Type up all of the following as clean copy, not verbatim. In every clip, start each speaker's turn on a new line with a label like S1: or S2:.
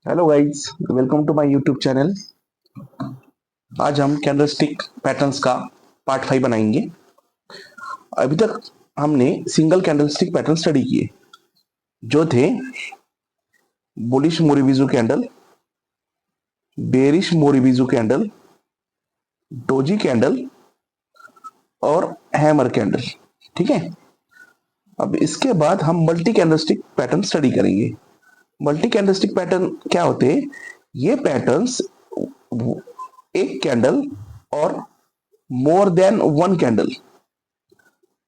S1: Hello guys, welcome to my YouTube channel. आज हम candlestick patterns का पार्ट 5 बनाएंगे। अभी तक हमने सिंगल कैंडलस्टिक पैटर्न स्टडी किए जो थे bullish marubozu candle, bearish marubozu candle, doji candle और हैमर कैंडल। ठीक है। अब इसके बाद हम मल्टी कैंडलस्टिक पैटर्न स्टडी करेंगे। मल्टी कैंडलस्टिक पैटर्न क्या होते हैं? ये पैटर्न्स एक कैंडल और more than one candle,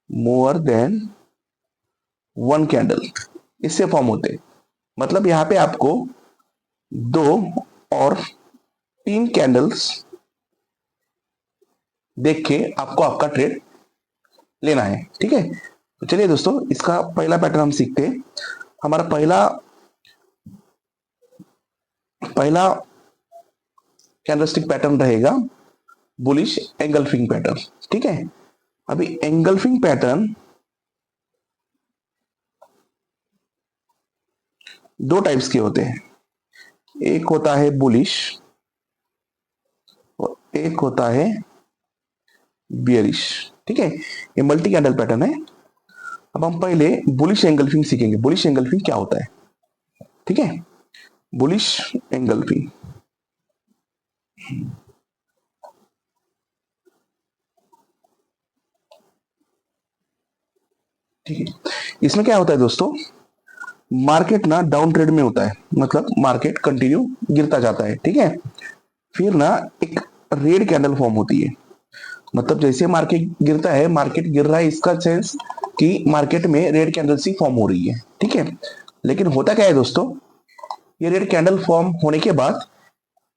S1: more than one candle इससे फॉर्म होते हैं। मतलब यहां पे आपको दो और तीन कैंडल्स देख के आपको आपका ट्रेड लेना है। ठीक है। तो चलिए दोस्तों, इसका पहला पैटर्न हम सीखते हैं। हमारा पहला पहला कैंडलस्टिक पैटर्न रहेगा बुलिश एंगल्फिंग पैटर्न। ठीक है। अभी एंगल्फिंग पैटर्न दो टाइप्स के होते हैं। एक होता है बुलिश और एक होता है बियरिश। ठीक है। ये मल्टी कैंडल पैटर्न है। अब हम पहले बुलिश एंगल्फिंग सीखेंगे। बुलिश एंगल्फिंग क्या होता है? ठीक है। बुलिश एंगल्फिंग, ठीक है, इसमें क्या होता है दोस्तों? मार्केट ना डाउन ट्रेड में होता है, मतलब मार्केट कंटिन्यू गिरता जाता है। ठीक है। फिर ना एक रेड कैंडल फॉर्म होती है। मतलब जैसे मार्केट गिरता है, मार्केट गिर रहा है, इसका सेंस कि मार्केट में रेड कैंडल सी फॉर्म हो रही है। ठीक है। लेकिन होता क्या है दोस्तों? ये रेड कैंडल फॉर्म होने के बाद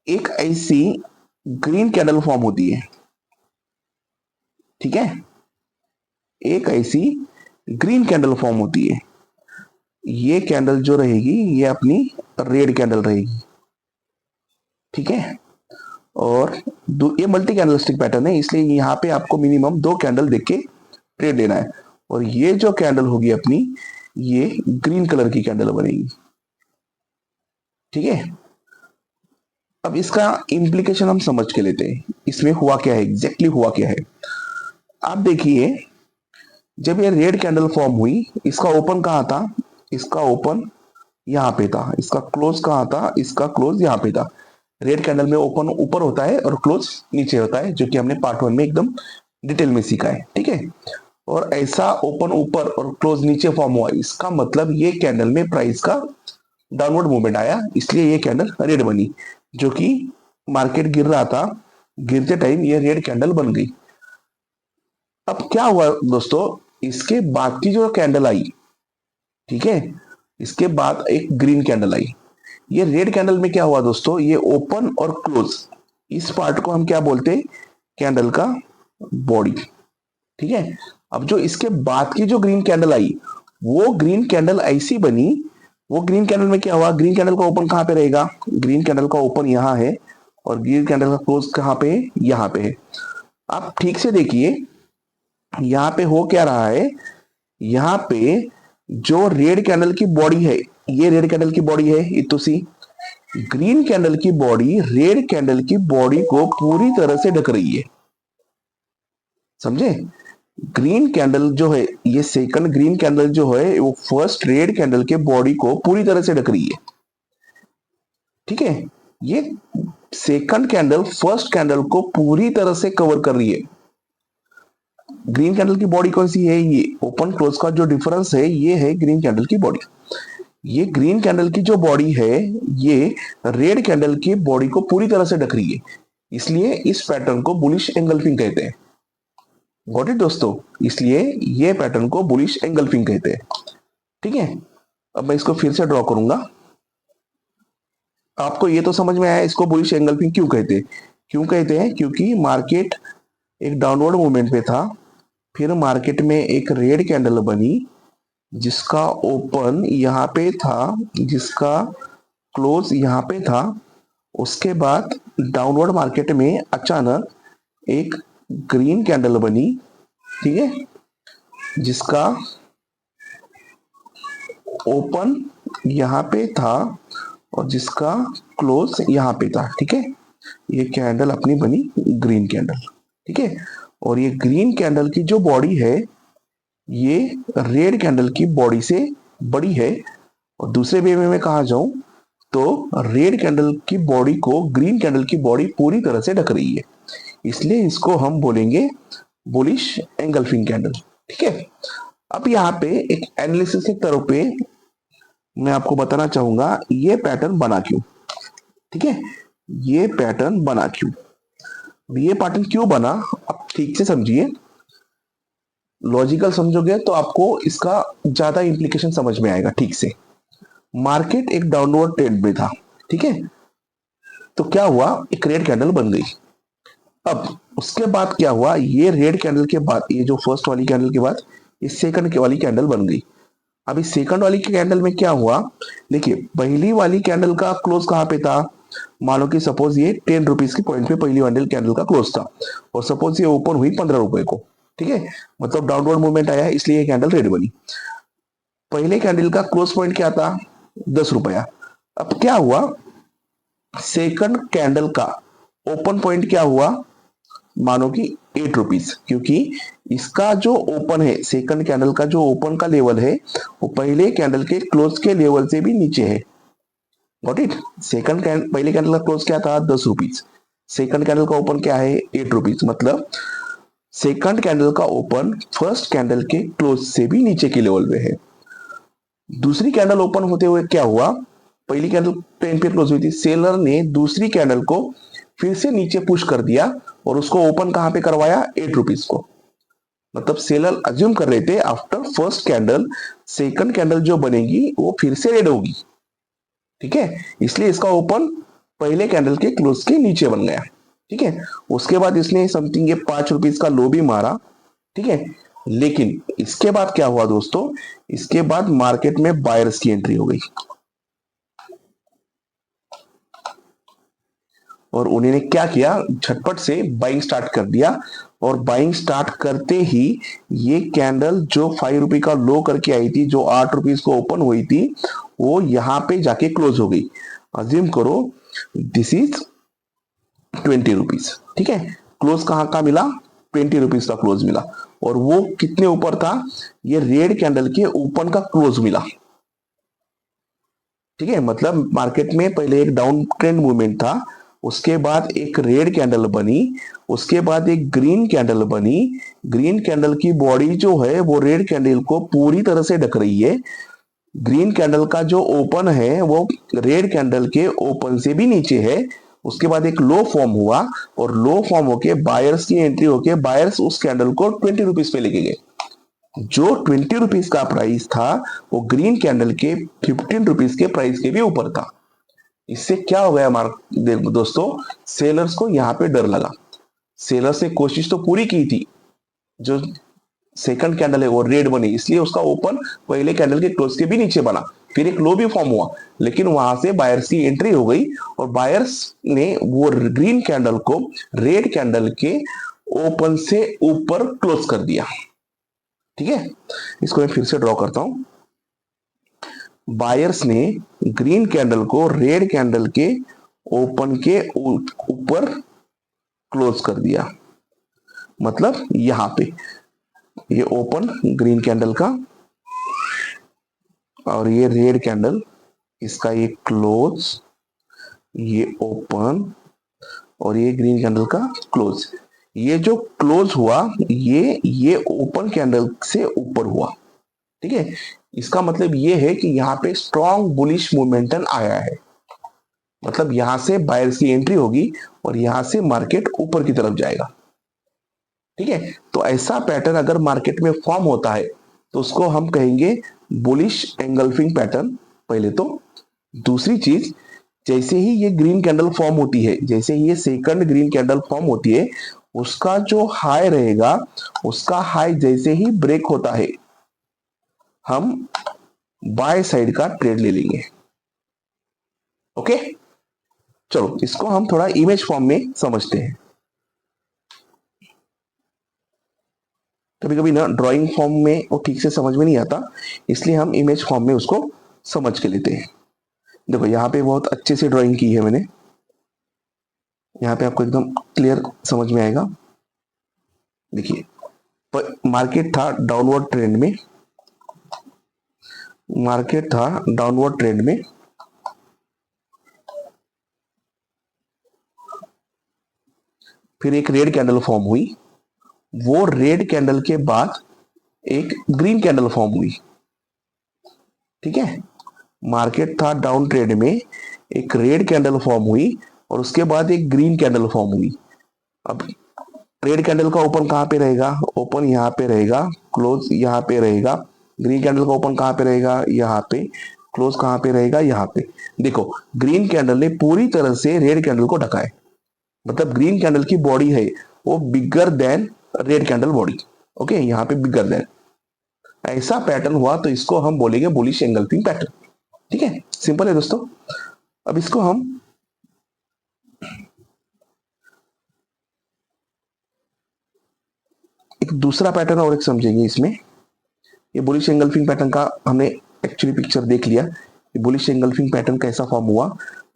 S1: एक ऐसी ग्रीन कैंडल फॉर्म होती है। ठीक है। एक ऐसी ग्रीन कैंडल फॉर्म होती है। ये कैंडल जो रहेगी ये अपनी रेड कैंडल रहेगी। ठीक है। और ये मल्टी कैंडलस्टिक पैटर्न है, इसलिए यहाँ पे आपको मिनिमम दो कैंडल देख के ट्रेड लेना है। और ये जो कैंडल होगी अपनी, ये ग्रीन कलर की कैंडल बनेगी। ठीक है। अब इसका इम्प्लीकेशन हम समझ के लेते हैं। इसमें हुआ क्या है, एग्जैक्टली हुआ क्या है? आप देखिए, जब ये रेड कैंडल फॉर्म हुई, इसका ओपन कहाँ था? इसका ओपन यहाँ पे था। इसका क्लोज कहाँ था? इसका क्लोज यहाँ पे था। रेड कैंडल में ओपन ऊपर होता है और क्लोज नीचे होता है, जो कि हमने पार्ट 1 में एकदम डिटेल में सीखा है। ठीक है। और ऐसा ओपन ऊपर और क्लोज नीचे फॉर्म हुआ, इसका मतलब ये कैंडल में प्राइस का डाउनवर्ड मूवमेंट आया, इसलिए ये कैंडल रेड बनी। जो कि मार्केट गिर रहा था, गिरते टाइम ये रेड कैंडल बन गई। अब क्या हुआ दोस्तों? इसके बाद की जो कैंडल आई, ठीक है, इसके बाद एक ग्रीन कैंडल आई। ये रेड कैंडल में क्या हुआ दोस्तों? ये ओपन और क्लोज, इस पार्ट को हम क्या बोलते हैं? कैंडल का बॉडी। ठीक है। अब जो इसके बाद की जो ग्रीन कैंडल आई, वो ग्रीन कैंडल ऐसी बनी। वो ग्रीन कैंडल में क्या हुआ? ग्रीन कैंडल का ओपन कहां पे रहेगा? ग्रीन कैंडल का ओपन यहां है और ग्रीन कैंडल का क्लोज कहां पे है? यहां पे है। आप ठीक से देखिए, यहां पे हो क्या रहा है? यहां पे जो रेड कैंडल की बॉडी है, ये रेड कैंडल की बॉडी है, इतुसी ग्रीन कैंडल की बॉडी रेड कैंडल की बॉडी को पूरी तरह से ढक रही है। समझे? ग्रीन कैंडल जो है, ये सेकंड ग्रीन कैंडल जो है, वो फर्स्ट रेड कैंडल के बॉडी को पूरी तरह से ढक रही है। ठीक है। ये सेकंड कैंडल फर्स्ट कैंडल को पूरी तरह से कवर कर रही है। ग्रीन कैंडल की बॉडी कौन सी है? ये ओपन क्लोज का जो डिफरेंस है, ये है ग्रीन कैंडल की बॉडी। ये ग्रीन कैंडल की जो बॉडी है, ये रेड कैंडल की बॉडी को पूरी तरह से ढक रही है, इसलिए इस पैटर्न को बुलिश एंगल्फिंग कहते हैं। गॉट इट दोस्तों? इसलिए ये पैटर्न को बुलिश एंगल्फिंग कहते हैं। ठीक है। अब मैं इसको फिर से ड्रॉ करूंगा। आपको ये तो समझ में आया इसको बुलिश एंगल्फिंग क्यों कहते हैं? क्यों कहते हैं? क्योंकि मार्केट एक डाउनवर्ड मूवमेंट पे था, फिर मार्केट में एक रेड कैंडल बनी, जिसका ओपन यहाँ पे था, जिसका क्लोज यहाँ पे था। उसके बाद डाउनवर्ड मार्केट में अचानक एक ग्रीन कैंडल बनी, ठीक है, जिसका ओपन यहाँ पे था और जिसका क्लोज यहाँ पे था। ठीक है, ये कैंडल अपनी बनी ग्रीन कैंडल। ठीक है, और ये ग्रीन कैंडल की जो बॉडी है ये रेड कैंडल की बॉडी से बड़ी है। और दूसरे वे में मैं कहा जाऊं तो रेड कैंडल की बॉडी को ग्रीन कैंडल की बॉडी पूरी तरह से ढक रही है, इसलिए इसको हम बोलेंगे बुलिश एंगल्फिंग कैंडल। ठीक है, अब यहाँ पे एक एनालिसिस के तौर पे मैं आपको बताना चाहूंगा ये पैटर्न बना क्यों। ठीक है, ये पैटर्न बना क्यों, ये पैटर्न क्यों बना, आप ठीक से समझिए, लॉजिकल समझोगे तो आपको इसका ज्यादा इंप्लीकेशन समझ में आएगा ठीक से। मार्केट एक डाउनवर्ड ट्रेंड में था। ठीक है, तो क्या हुआ, एक रेड कैंडल बन गई। अब उसके बाद क्या हुआ, ये रेड कैंडल के बाद, ये जो फर्स्ट वाली कैंडल के बाद ये सेकंड वाली कैंडल बन गई। अभी सेकंड वाली कैंडल में क्या हुआ, देखिए पहली वाली कैंडल का क्लोज कहां पे था, मानो कि सपोज ये 10 रुपीज की पॉइंट पे पहली वाली कैंडल का क्लोज था, और सपोज ये ओपन हुई 15 रुपए को। ठीक है, मतलब डाउनवर्ड मूवमेंट आया, इसलिए ये कैंडल रेड बनी। पहले कैंडल का क्लोज पॉइंट क्या था, 10 रुपया। अब क्या हुआ, सेकंड कैंडल का ओपन पॉइंट क्या हुआ, मानो कि 8 रुपीज, क्योंकि इसका जो ओपन है, सेकंड कैंडल का जो ओपन का लेवल है वो पहले कैंडल के क्लोज के लेवल से भी नीचे है। गॉट इट, पहले कैंडल का क्लोज क्या था, 10 रुपीज, सेकंड कैंडल का ओपन क्या है, 8 रुपीज, मतलब सेकंड कैंडल का ओपन फर्स्ट कैंडल के क्लोज से भी नीचे के लेवल पे है। दूसरी कैंडल ओपन होते हुए क्या हुआ, पहली कैंडल 10 पे क्लोज हुई थी, सेलर ने दूसरी कैंडल को फिर से नीचे पुश कर दिया और उसको ओपन कहां पे करवाया, 8 रुपीज को। मतलब सेलर अज्यूम कर रहे थे after first candle second candle जो बनेगी वो फिर से रेड होगी। ठीक है, इसलिए इसका ओपन पहले कैंडल के क्लोज के नीचे बन गया। ठीक है, उसके बाद इसने समथिंग ये 5 रुपीज का लो भी मारा। ठीक है, लेकिन इसके बाद क्या हुआ दोस्तों, इसके बाद मार्केट में बायर्स की एंट्री हो गई और उन्होंने क्या किया, झटपट से बाइंग स्टार्ट कर दिया। और बाइंग स्टार्ट करते ही ये कैंडल जो 5 रुपए का लो करके आई थी, जो 8 रुपीज को ओपन हुई थी, वो यहां पे जाके क्लोज हो गई। अज्यूम करो दिस इज 20 रुपीज। ठीक है, क्लोज कहां का मिला, 20 रुपीज का क्लोज मिला, और वो कितने ऊपर था, ये रेड कैंडल के ओपन का क्लोज मिला। ठीक है, मतलब मार्केट में पहले एक डाउन ट्रेंड मूवमेंट था, उसके बाद एक रेड कैंडल बनी, उसके बाद एक ग्रीन कैंडल बनी। ग्रीन कैंडल की बॉडी जो है वो रेड कैंडल को पूरी तरह से ढक रही है। ग्रीन कैंडल का जो ओपन है वो रेड कैंडल के ओपन से भी नीचे है। उसके बाद एक लो फॉर्म हुआ और लो फॉर्म होके बायर्स की एंट्री होके बायर्स उस कैंडल को 20 रुपीज पे लेके गए। जो 20 रुपीज का प्राइस था वो ग्रीन कैंडल के 15 रुपीज के प्राइस के भी ऊपर था। इससे क्या हो गया दोस्तों, सेलर्स को यहाँ पे डर लगा। सेलर्स ने कोशिश तो पूरी की थी, जो सेकंड कैंडल है वो रेड बनी, इसलिए उसका ओपन पहले कैंडल के क्लोज के भी नीचे बना, फिर एक लो भी फॉर्म हुआ, लेकिन वहां से बायर्स की एंट्री हो गई और बायर्स ने वो ग्रीन कैंडल को रेड कैंडल के ओपन से ऊपर क्लोज कर दिया। ठीक है, इसको मैं फिर से ड्रॉ करता हूं। बायर्स ने ग्रीन कैंडल को रेड कैंडल के ओपन के ऊपर क्लोज कर दिया, मतलब यहां पे ये ओपन ग्रीन कैंडल का और ये रेड कैंडल, इसका ये क्लोज, ये ओपन और ये ग्रीन कैंडल का क्लोज। ये जो क्लोज हुआ ये ओपन कैंडल से ऊपर हुआ। ठीक है, इसका मतलब ये है कि यहाँ पे स्ट्रॉन्ग बुलिश मोमेंटम आया है, मतलब यहां से बायर्स की एंट्री होगी और यहां से मार्केट ऊपर की तरफ जाएगा। ठीक है, तो ऐसा पैटर्न अगर मार्केट में फॉर्म होता है तो उसको हम कहेंगे बुलिश एंगल्फिंग पैटर्न, पहले तो। दूसरी चीज, जैसे ही ये ग्रीन कैंडल फॉर्म होती है, जैसे ही ये सेकंड ग्रीन कैंडल फॉर्म होती है, उसका जो हाई रहेगा, उसका हाई जैसे ही ब्रेक होता है हम बाय साइड का ट्रेड ले लेंगे। ओके, चलो इसको हम थोड़ा इमेज फॉर्म में समझते हैं। कभी कभी ना ड्राइंग फॉर्म में वो ठीक से समझ में नहीं आता, इसलिए हम इमेज फॉर्म में उसको समझ के लेते हैं। देखो यहाँ पे बहुत अच्छे से ड्राइंग की है मैंने, यहाँ पे आपको एकदम क्लियर समझ में आएगा। देखिए मार्केट था डाउनवर्ड ट्रेंड में, मार्केट था डाउनवर्ड ट्रेंड में, फिर एक रेड कैंडल फॉर्म हुई, वो रेड कैंडल के बाद एक ग्रीन कैंडल फॉर्म हुई। ठीक है, मार्केट था डाउन ट्रेड में, एक रेड कैंडल फॉर्म हुई और उसके बाद एक ग्रीन कैंडल फॉर्म हुई। अब रेड कैंडल का ओपन कहां पे रहेगा, ओपन यहाँ पे रहेगा, क्लोज यहाँ पे रहेगा। ग्रीन कैंडल का ओपन कहां पे रहेगा, यहाँ पे, क्लोज कहां पे रहेगा, यहाँ पे। देखो ग्रीन कैंडल ने पूरी तरह से रेड कैंडल को ढका है, मतलब ग्रीन कैंडल की बॉडी है वो bigger than red candle body. Okay, यहाँ पे बिगर देन, ऐसा पैटर्न हुआ तो इसको हम बोलेंगे बुलिश एंगल्फिंग पैटर्न। ठीक है, सिंपल है दोस्तों। अब इसको हम एक दूसरा पैटर्न और एक समझेंगे इसमें। ये बुलिश एंगल्फिंग पैटर्न का हमने एक्चुअली पिक्चर देख लिया। ये बुलिश एंगल्फिंग पैटर्न कैसा फॉर्म हुआ,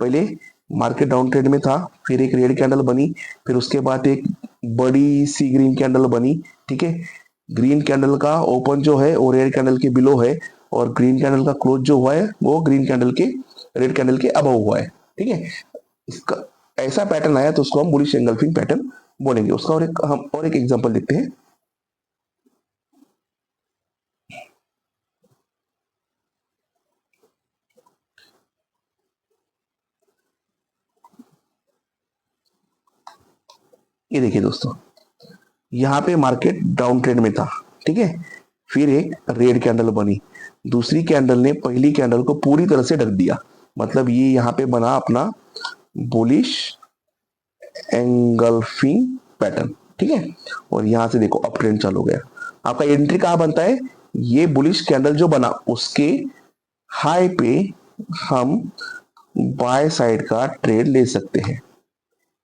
S1: पहले मार्केट डाउन ट्रेड में था, फिर एक रेड कैंडल बनी, फिर उसके बाद एक बड़ी सी ग्रीन कैंडल बनी। ठीक है, ग्रीन कैंडल का ओपन जो है वो रेड कैंडल के बिलो है, और ग्रीन कैंडल का क्लोज जो हुआ है वो ग्रीन कैंडल के रेड कैंडल के अबव हुआ है। ठीक है, इसका ऐसा पैटर्न आया तो उसको हम बुलिश एंगल्फिंग पैटर्न बोलेंगे। उसका और एक एग्जांपल देखते हैं। ये देखिए दोस्तों, यहाँ पे मार्केट डाउन ट्रेंड में था। ठीक है, फिर एक रेड कैंडल बनी, दूसरी कैंडल ने पहली कैंडल को पूरी तरह से ढक दिया, मतलब ये यहाँ पे बना अपना बुलिश एंगल्फिंग पैटर्न। ठीक है, और यहां से देखो अप ट्रेंड चालू हो गया। आपका एंट्री कहां बनता है, ये बुलिश कैंडल जो बना उसके हाई पे हम बाय साइड का ट्रेड ले सकते हैं।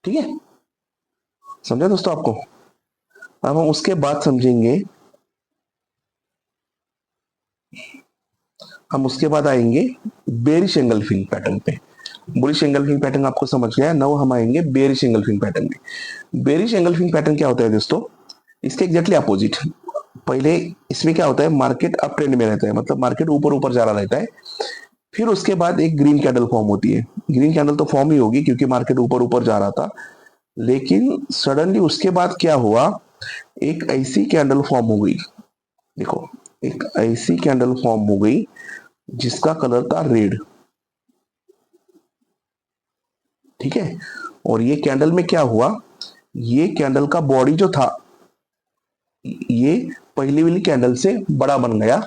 S1: ठीक है, समझा दोस्तों आपको। अब हम उसके बाद समझेंगे, हम उसके बाद आएंगे बेरिश एंगल्फिंग पैटर्न पे। बुलिश एंगल्फिंग पैटर्न आपको समझ गया, नाउ हम आएंगे बेरिश एंगल्फिंग पैटर्न पे। बेरिश एंगल्फिंग पैटर्न क्या होता है दोस्तों, इसके एग्जैक्टली अपोजिट। पहले इसमें क्या होता है, मार्केट अप ट्रेंड में रहता है, मतलब मार्केट ऊपर ऊपर जा रहा रहता है, फिर उसके बाद एक ग्रीन कैंडल फॉर्म होती है। ग्रीन कैंडल तो फॉर्म ही होगी क्योंकि मार्केट ऊपर ऊपर जा रहा था, लेकिन सडनली उसके बाद क्या हुआ, एक ऐसी कैंडल फॉर्म हो गई। देखो एक ऐसी कैंडल फॉर्म हो गई जिसका कलर था रेड। ठीक है, और ये कैंडल में क्या हुआ, ये कैंडल का बॉडी जो था ये पहली वाली कैंडल से बड़ा बन गया,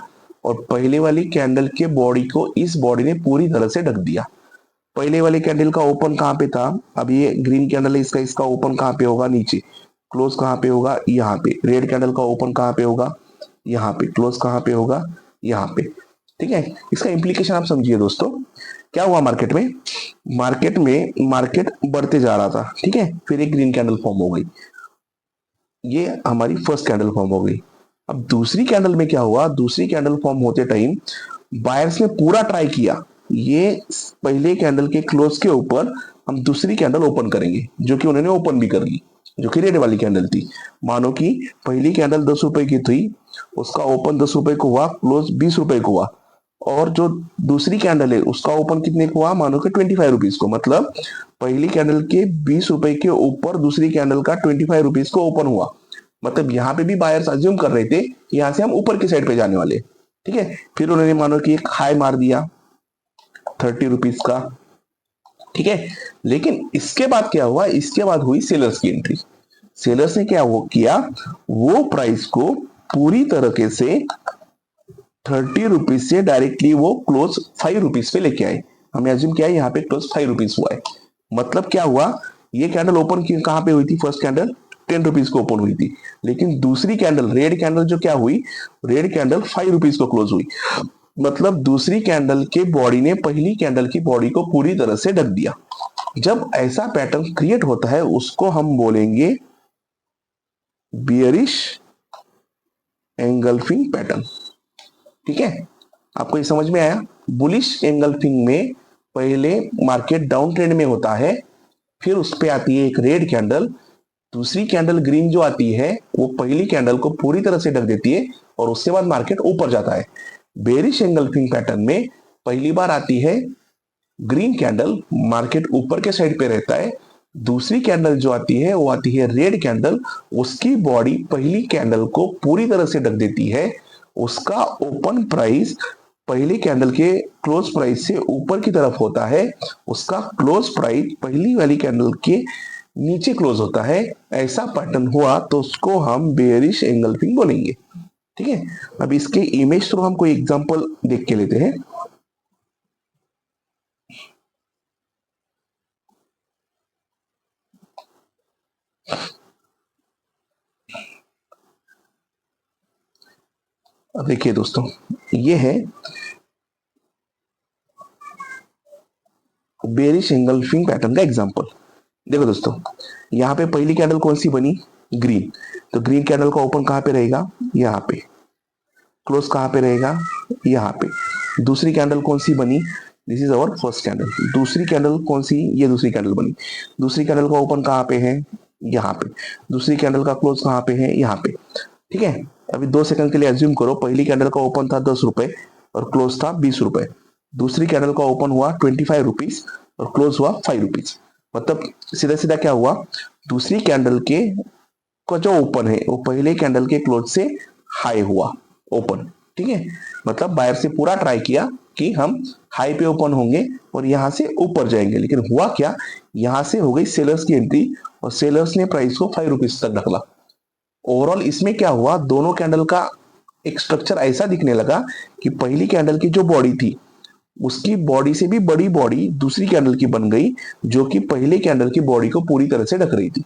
S1: और पहले वाली कैंडल के बॉडी को इस बॉडी ने पूरी तरह से ढक दिया। पहले वाली कैंडल का ओपन कहां पे था, अब ये ग्रीन कैंडल है, इसका इसका ओपन कहां पे होगा, नीचे। क्लोज कहां पे होगा, यहाँ पे। रेड कैंडल का ओपन कहां पे होगा, यहाँ पे। क्लोज कहां पे होगा, यहाँ पे। ठीक है, इसका इंप्लीकेशन आप समझिए दोस्तों। क्या हुआ मार्केट में, मार्केट बढ़ते जा रहा था। ठीक है, फिर एक ग्रीन कैंडल फॉर्म हो गई, ये हमारी फर्स्ट कैंडल फॉर्म हो गई। अब दूसरी कैंडल में क्या हुआ, दूसरी कैंडल फॉर्म होते टाइम बायर्स ने पूरा ट्राई किया, ये पहले कैंडल के क्लोज के ऊपर हम दूसरी कैंडल ओपन करेंगे, जो कि उन्होंने ओपन भी कर ली, जो कि रेड वाली कैंडल थी। मानो कि पहली कैंडल 10 रुपए की थी, उसका ओपन 10 रुपए को हुआ, क्लोज 20 रुपए को हुआ, और जो दूसरी कैंडल है उसका ओपन कितने को हुआ, मानो कि 25 रुपीज को। मतलब पहली कैंडल के 20 रुपए के ऊपर दूसरी कैंडल का 25 रुपीज को ओपन हुआ। मतलब यहाँ पे भी बायर्स अज्यूम कर रहे थे कि यहाँ से हम ऊपर की साइड पे जाने वाले। ठीक है, फिर उन्होंने मानो कि एक हाई मार दिया 30 रुपीज का। ठीक है, लेकिन इसके बाद क्या हुआ, इसके बाद हुई सेलर्स की एंट्री। सेलर्स ने क्या वो किया, वो प्राइस को पूरी तरीके से 30 रुपीज से डायरेक्टली वो क्लोज 5 रुपीज पे लेके आए। हमने अज्यूम किया यहाँ पे क्लोज 5 रुपीज हुआ है। मतलब क्या हुआ, ये कैंडल ओपन कहां पे हुई थी, फर्स्ट कैंडल 10 रुपीज को ओपन हुई थी, लेकिन दूसरी कैंडल रेड कैंडल जो क्या हुई, रेड कैंडल 5 रुपीज को क्लोज हुई। मतलब दूसरी कैंडल के बॉडी ने पहली कैंडल की बॉडी को पूरी तरह से ढक दिया। जब ऐसा पैटर्न क्रिएट होता है उसको हम बोलेंगे बियरिश एंगल्फिंग पैटर्न। ठीक है, आपको ये समझ में आया। बुलिश एंगल्फिंग में पहले मार्केट डाउन ट्रेंड में होता है, फिर उस पे आती है एक रेड कैंडल, दूसरी कैंडल ग्रीन जो आती है वो पहली कैंडल को पूरी तरह से ढक देती है और उसके बाद मार्केट ऊपर जाता है। बेरिश एंगल्फिंग पैटर्न में पहली बार आती है ग्रीन कैंडल, मार्केट ऊपर के साइड पे रहता है। दूसरी कैंडल जो आती है वो आती है रेड कैंडल, उसकी बॉडी पहली कैंडल को पूरी तरह से ढक देती है। उसका ओपन प्राइस पहली कैंडल के क्लोज प्राइस से ऊपर की तरफ होता है, उसका क्लोज प्राइस पहली वाली कैंडल के नीचे क्लोज होता है। ऐसा पैटर्न हुआ तो उसको हम बेयरिश एंगल्फिंग बोलेंगे। ठीक है, अब इसके इमेज थ्रू हम कोई एग्जांपल देख के लेते हैं। अब देखिए दोस्तों, ये है बेरिश एंगल्फिंग पैटर्न का एग्जांपल। देखो दोस्तों, यहाँ पे पहली कैंडल कौन सी बनी? ग्रीन। तो ग्रीन कैंडल का ओपन कहाँ पे रहेगा? यहाँ पे। क्लोज कहाँ पे रहेगा? यहाँ पे। दूसरी कैंडल कौन सी बनी? This is our first candle. दूसरी कैंडल कौन सी? ये दूसरी कैंडल बनी। दूसरी कैंडल का ओपन कहाँ पे है? यहाँ पे। दूसरी कैंडल का क्लोज कहाँ पे है? यहाँ पे। ठीक है, अभी 2 सेकंड के लिए एज्यूम करो, पहली कैंडल का ओपन था 10 रुपए और क्लोज था 20 रुपए। दूसरी कैंडल का ओपन हुआ 25 रुपीज और क्लोज हुआ 5 रुपीज। मतलब सीधा सीधा क्या हुआ, दूसरी कैंडल के का जो ओपन है वो पहले कैंडल के क्लोज से हाई हुआ ओपन। ठीक है, मतलब बायर से पूरा ट्राई किया कि हम हाई पे ओपन होंगे और यहां से ऊपर जाएंगे, लेकिन हुआ क्या, यहां से हो गई सेलर्स की एंट्री और सेलर्स ने प्राइस को 5 रुपीज तक ढकला। ओवरऑल इसमें क्या हुआ, दोनों कैंडल का एक स्ट्रक्चर ऐसा दिखने लगा कि पहली कैंडल की जो बॉडी थी उसकी बॉडी से भी बड़ी बॉडी दूसरी कैंडल की बन गई, जो कि पहले कैंडल की बॉडी को पूरी तरह से ढक रही थी।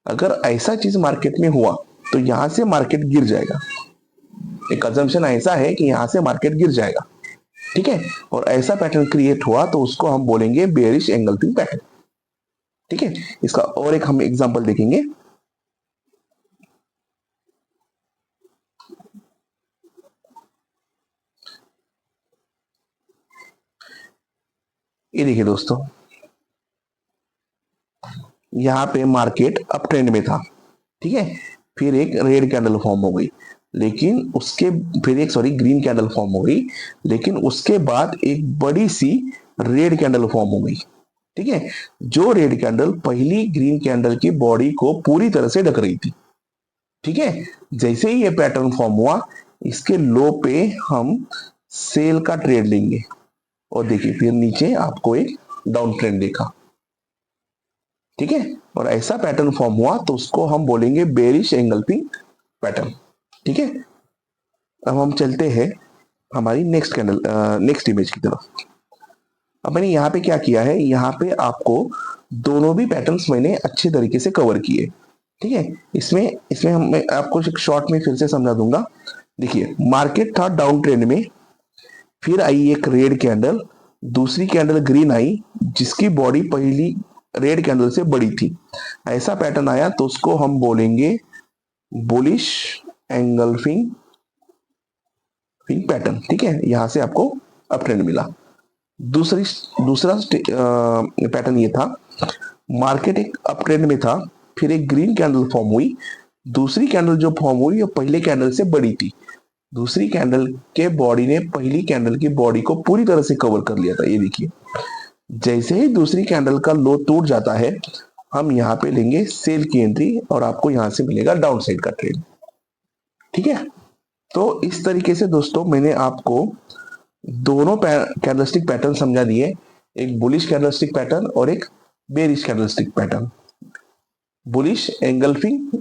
S1: अगर ऐसा चीज मार्केट में हुआ तो यहां से मार्केट गिर जाएगा। एक अजम्पशन ऐसा है कि यहां से मार्केट गिर जाएगा। ठीक है, और ऐसा पैटर्न क्रिएट हुआ तो उसको हम बोलेंगे बेयरिश एंगल्फिंग पैटर्न। ठीक है, इसका और एक हम एग्जांपल देखेंगे। ये देखिए दोस्तों, यहाँ पे मार्केट अप ट्रेंड में था। ठीक है, फिर एक रेड कैंडल फॉर्म हो गई, लेकिन उसके फिर एक ग्रीन कैंडल फॉर्म हो गई, लेकिन उसके बाद एक बड़ी सी रेड कैंडल फॉर्म हो गई। ठीक है, जो रेड कैंडल पहली ग्रीन कैंडल की बॉडी को पूरी तरह से ढक रही थी। ठीक है, जैसे ही ये पैटर्न फॉर्म हुआ, इसके लो पे हम सेल का ट्रेड लेंगे और देखिए फिर नीचे आपको एक डाउन ट्रेंड देखा। ठीक है, और ऐसा पैटर्न फॉर्म हुआ तो उसको हम बोलेंगे बेरिश एंगल्फिंग पैटर्न। ठीक है, अब हम चलते हैं हमारी नेक्स्ट इमेज की तरफ। अब मैंने यहाँ पे क्या किया है, यहाँ पे आपको दोनों भी पैटर्न्स मैंने अच्छे तरीके से कवर किए। ठीक है, इसमें इसमें मैं आपको एक शॉर्ट में फिर से समझा दूंगा। देखिए, मार्केट था डाउन ट्रेंड में, फिर आई एक रेड कैंडल, दूसरी कैंडल ग्रीन आई जिसकी बॉडी पहली रेड कैंडल से बड़ी थी। ऐसा पैटर्न आया तो उसको हम बोलेंगे बुलिश एंगल्फिंग पैटर्न। ठीक है, यहां से आपको अप ट्रेंड मिला। दूसरा पैटर्न ये था, मार्केट एक अप ट्रेंड में था, फिर एक ग्रीन कैंडल फॉर्म हुई, दूसरी कैंडल जो फॉर्म हुई वो पहले कैंडल से बड़ी थी। दूसरी कैंडल के बॉडी ने पहली कैंडल की बॉडी को पूरी तरह से कवर कर लिया था। ये देखिए, जैसे ही दूसरी कैंडल का लो टूट जाता है, हम यहाँ पे लेंगे सेल की एंट्री और आपको यहां से मिलेगा डाउन साइड का ट्रेड। ठीक है, तो इस तरीके से दोस्तों मैंने आपको दोनों कैंडलस्टिक पैटर्न समझा दिए, एक बुलिश कैंडलस्टिक पैटर्न और एक bearish candlestick pattern. Bullish engulfing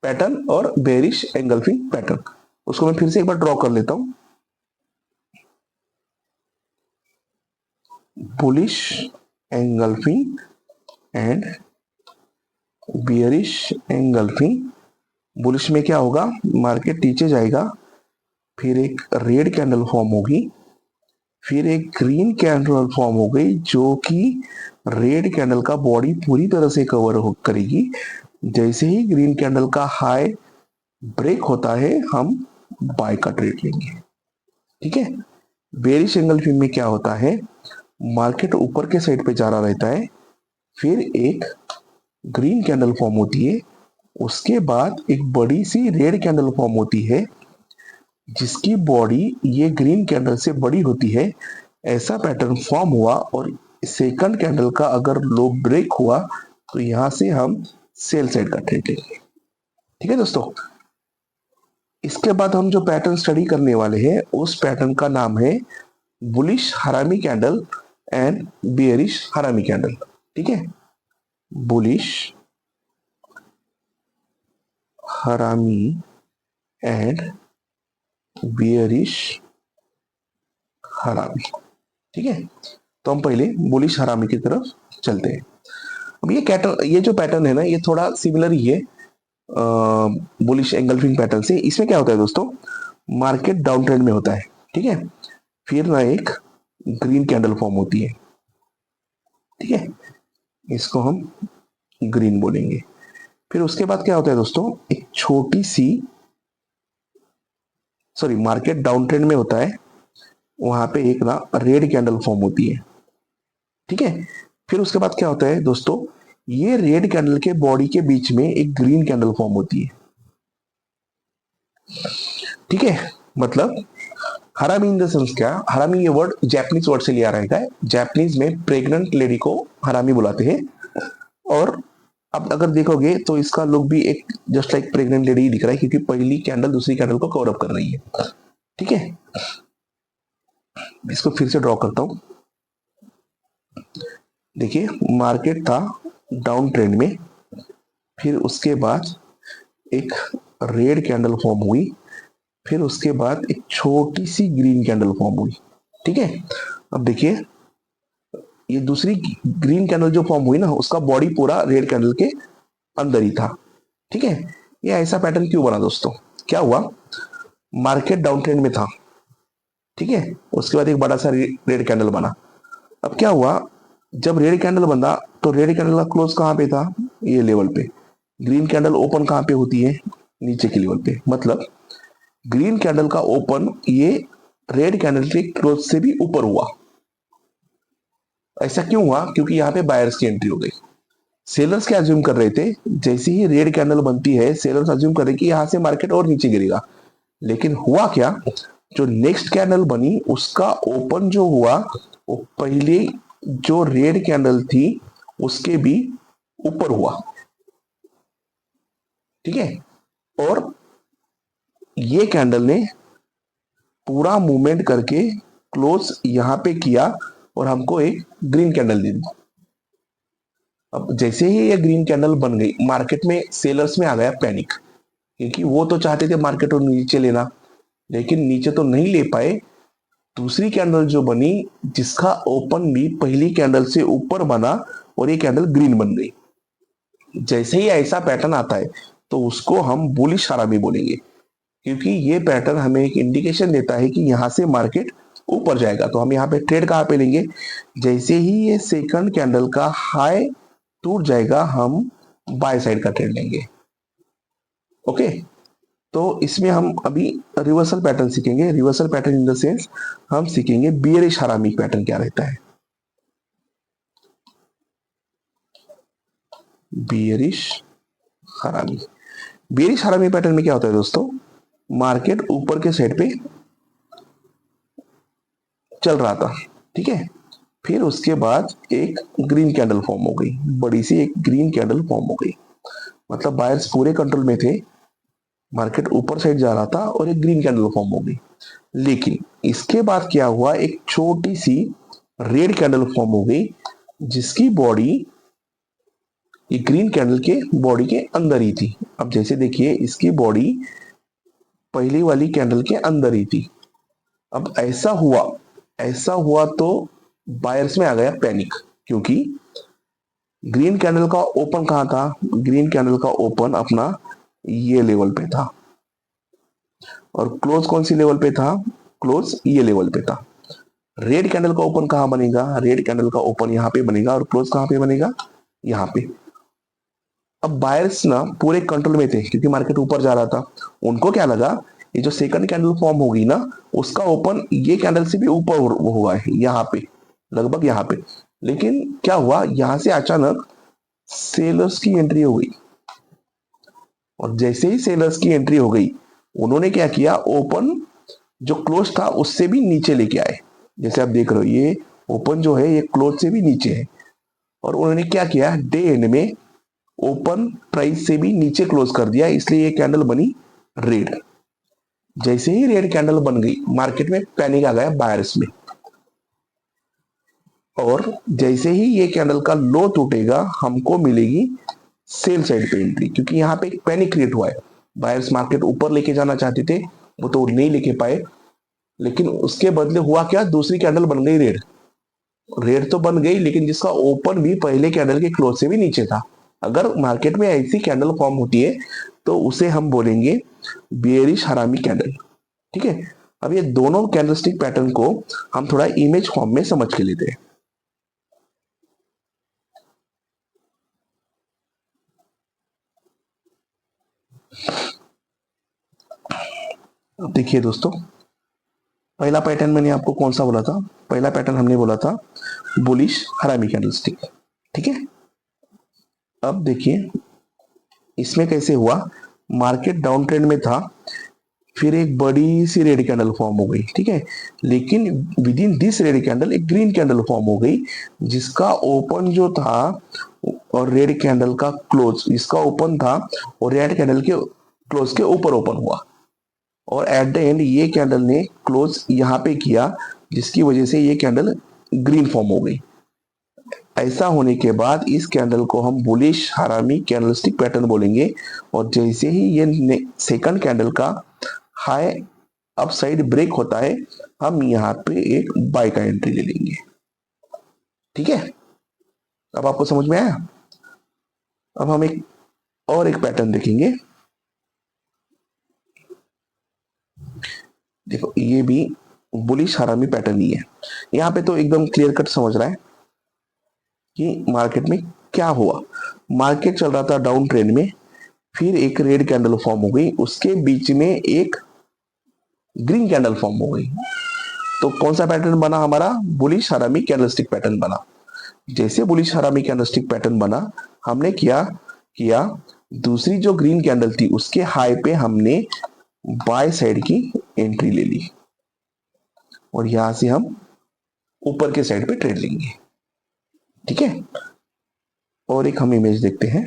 S1: pattern और बेरिश एंगल्फिंग पैटर्न, उसको मैं फिर से एक बार ड्रॉ कर लेता हूं। Bullish engulfing and bearish engulfing. Bullish में क्या होगा, मार्केट नीचे जाएगा, फिर एक रेड कैंडल फॉर्म होगी, फिर एक ग्रीन कैंडल फॉर्म हो गई जो कि रेड कैंडल का बॉडी पूरी तरह से कवर करेगी। जैसे ही ग्रीन कैंडल का हाई ब्रेक होता है, हम बाय का ट्रेड लेंगे। ठीक है, बेरिश एंगल्फिंग में क्या होता है, मार्केट ऊपर के साइड पे जा रहा रहता है, फिर एक ग्रीन कैंडल फॉर्म होती है, उसके बाद एक बड़ी सी रेड कैंडल फॉर्म होती है जिसकी बॉडी ये ग्रीन कैंडल से बड़ी होती है। ऐसा पैटर्न फॉर्म हुआ और सेकंड कैंडल का अगर लो ब्रेक हुआ तो यहां से हम सेल साइड का ट्रेड लेंगे। ठीक है दोस्तों, इसके बाद हम जो पैटर्न स्टडी करने वाले हैं उस पैटर्न का नाम है बुलिश हरामी कैंडल एंड बियरिश हरामी कैंडल। ठीक है, बुलिश हरामी एंड बियरिश हरामी। ठीक है, तो हम पहले बुलिश हरामी की तरफ चलते हैं। अब ये जो पैटर्न है ना, ये थोड़ा सिमिलर ही है बुलिश एंगल्फिंग पैटर्न से। इसमें क्या होता है दोस्तों, मार्केट डाउन ट्रेंड में होता है। ठीक है, फिर ना एक ग्रीन कैंडल फॉर्म होती है। ठीक है, इसको हम ग्रीन बोलेंगे। फिर उसके बाद क्या होता है दोस्तों, एक छोटी सी मार्केट डाउन ट्रेंड में होता है, वहां पे एक ना रेड कैंडल फॉर्म होती है। ठीक है, फिर उसके बाद क्या होता है दोस्तों, ये रेड कैंडल के बॉडी के बीच में एक ग्रीन कैंडल फॉर्म होती है। ठीक है, मतलब हरामी इन द सेंस क्या, हरामी ये वर्ड जापानीज वर्ड से लिया रहेगा है। जापानीज में प्रेग्नेंट लेडी को हरामी बुलाते हैं, और अब अगर देखोगे तो इसका लुक भी एक जस्ट लाइक प्रेग्नेंट लेडी ही दिख रहा है, क्योंकि पहली कैंडल दूसरी कैंडल को कवर अप कर रही है। ठीक है, इसको फिर से ड्रॉ करता हूं। देखिए, मार्केट था डाउन ट्रेंड में, फिर उसके बाद एक रेड कैंडल फॉर्म हुई, फिर उसके बाद एक छोटी सी ग्रीन कैंडल फॉर्म हुई। ठीक है, अब देखिए, ये दूसरी ग्रीन कैंडल जो फॉर्म हुई ना, उसका बॉडी पूरा रेड कैंडल के अंदर ही था। ठीक है, ये ऐसा पैटर्न क्यों बना दोस्तों, क्या हुआ, मार्केट डाउन ट्रेंड में था। ठीक है, उसके बाद एक बड़ा सा रेड कैंडल बना। अब क्या हुआ, जब रेड कैंडल बना तो रेड कैंडल का क्लोज कहां पे था, ये लेवल पे। ग्रीन कैंडल ओपन कहां पे होती है, नीचे के लेवल पे। मतलब ग्रीन कैंडल का ओपन ये रेड कैंडल के क्लोज से भी ऊपर हुआ। ऐसा क्यों हुआ, क्योंकि यहाँ पे बायर्स की एंट्री हो गई। सेलर्स क्या अज्यूम कर रहे थे, जैसे ही रेड कैंडल बनती है सेलर्स अज्यूम कर रहे कि यहाँ से मार्केट और नीचे गिरेगा। लेकिन हुआ क्या, जो नेक्स्ट कैंडल बनी उसका ओपन जो हुआ वो पहले जो रेड कैंडल थी उसके भी ऊपर हुआ। ठीक है, और ये कैंडल ने पूरा मूवमेंट करके क्लोज यहां पे किया और हमको एक ग्रीन कैंडल दे दी। अब जैसे ही ये ग्रीन कैंडल बन गई, मार्केट में सेलर्स में आ गया पैनिक, क्योंकि वो तो चाहते थे मार्केट को नीचे लेना, लेकिन नीचे तो नहीं ले पाए। दूसरी कैंडल जो बनी, जिसका ओपन भी पहली कैंडल से ऊपर बना और ये कैंडल ग्रीन बन गई। जैसे ही ऐसा पैटर्न आता है तो उसको हम बुलिश हरामी बोलेंगे, क्योंकि ये पैटर्न हमें एक इंडिकेशन देता है कि यहाँ से मार्केट ऊपर जाएगा। तो हम यहाँ पे ट्रेड कहाँ पे लेंगे, जैसे ही ये सेकंड कैंडल का हाई टूट जाएगा हम बाय साइड का ट्रेड लेंगे। ओके, तो इसमें हम अभी रिवर्सल पैटर्न सीखेंगे। Reversal pattern in the sense हम सीखेंगे बियरिश हरामी पैटर्न क्या रहता है। बियरिश हरामी, बियरिश हरामी पैटर्न में क्या होता है दोस्तों, मार्केट ऊपर के साइड पे चल रहा था। ठीक है, फिर उसके बाद एक ग्रीन कैंडल फॉर्म हो गई, बड़ी सी एक ग्रीन कैंडल फॉर्म हो गई। मतलब बायर्स पूरे कंट्रोल में थे, मार्केट ऊपर साइड जा रहा था और एक ग्रीन कैंडल फॉर्म हो गई। लेकिन इसके बाद क्या हुआ, एक छोटी सी रेड कैंडल फॉर्म हो गई, जिसकी बॉडी ये ग्रीन कैंडल के बॉडी के अंदर ही थी। अब जैसे देखिए, इसकी बॉडी पहली वाली कैंडल के अंदर ही थी। अब ऐसा हुआ तो बायर्स में आ गया पैनिक, क्योंकि ग्रीन कैंडल का ओपन कहां था, ग्रीन कैंडल का ओपन अपना ये लेवल पे था, और क्लोज कौन सी लेवल पे था, क्लोज ये लेवल पे था। रेड कैंडल का ओपन कहां बनेगा, रेड कैंडल का ओपन यहाँ पे बनेगा, और क्लोज कहां पे बनेगा, यहाँ पे। अब बायर्स ना पूरे कंट्रोल में थे, क्योंकि मार्केट ऊपर जा रहा था। उनको क्या लगा, ये जो सेकंड कैंडल फॉर्म होगी ना, उसका ओपन ये कैंडल से भी ऊपर हुआ है यहाँ पे। लगभग यहाँ पे। लेकिन क्या हुआ, यहां से अचानक सेलर्स की एंट्री हो गई, और जैसे ही सेलर्स की एंट्री हो गई, उन्होंने क्या किया, ओपन जो क्लोज था उससे भी नीचे लेके आए। जैसे आप देख रहे हो, ये ओपन जो है ये क्लोज से भी नीचे है, और उन्होंने क्या किया, डे एंड में ओपन प्राइस से भी नीचे क्लोज कर दिया, इसलिए ये कैंडल बनी रेड। जैसे ही रेड कैंडल बन गई, मार्केट में पैनिक आ गया बायर्स में, और जैसे ही ये कैंडल का लो टूटेगा, हमको मिलेगी सेल साइड पे एंट्री, क्योंकि यहाँ पे एक पैनिक क्रिएट हुआ है। बायर्स मार्केट ऊपर लेके जाना चाहते थे, वो तो नहीं लेके पाए, लेकिन उसके बदले हुआ क्या, दूसरी कैंडल बन गई रेड। रेड तो बन गई, लेकिन जिसका ओपन भी पहले कैंडल के क्लोज से भी नीचे था। अगर मार्केट में ऐसी कैंडल फॉर्म होती है तो उसे हम बोलेंगे बेयरिश हरामी कैंडल। ठीक है, अब ये दोनों कैंडलस्टिक पैटर्न को हम थोड़ा इमेज फॉर्म में समझ के लेते हैं। अब देखिए दोस्तों, पहला पैटर्न मैंने आपको कौन सा बोला था, पहला पैटर्न हमने बोला था बुलिश हरामी कैंडलस्टिक। ठीक है, अब देखिए इसमें कैसे हुआ, मार्केट डाउन ट्रेंड में था, फिर एक बड़ी सी रेड कैंडल फॉर्म हो गई। ठीक है, लेकिन with in this red candle एक ग्रीन कैंडल फॉर्म हो गई, जिसका ओपन जो था और रेड कैंडल का क्लोज, इसका ओपन था और रेड कैंडल के क्लोज के ऊपर ओपन हुआ, और एट द एंड ये कैंडल ने क्लोज यहाँ पे किया, जिसकी वजह से ये कैंडल ग्रीन फॉर्म हो गई। ऐसा होने के बाद इस कैंडल को हम बुलिश हरामी कैंडलस्टिक पैटर्न बोलेंगे, और जैसे ही ये सेकंड कैंडल का हाई अपसाइड ब्रेक होता है, हम यहाँ पे एक बाय का एंट्री ले लेंगे। ठीक है, अब आपको समझ में आया। अब हम एक और एक पैटर्न देखेंगे। देखो ये भी बुलिश हरामी पैटर्न ही है। यहाँ पे तो एकदम क्लियर कट समझ रहा है कि मार्केट में क्या हुआ। मार्केट चल रहा था डाउन ट्रेंड में, फिर एक रेड कैंडल फॉर्म हो गई, उसके बीच में एक ग्रीन कैंडल फॉर्म हो गई। तो कौन सा पैटर्न बना हमारा, बुलिश हरामी कैंडलस्टिक पैटर्न बना। जैसे बुलिश हरामी कैंडलस्टिक पैटर्न बना, हमने क्या किया, दूसरी जो ग्रीन कैंडल थी उसके हाई पे हमने बाय साइड की एंट्री ले ली, और यहां से हम ऊपर के साइड पे ट्रेड लेंगे। ठीक है, और एक हम इमेज देखते हैं।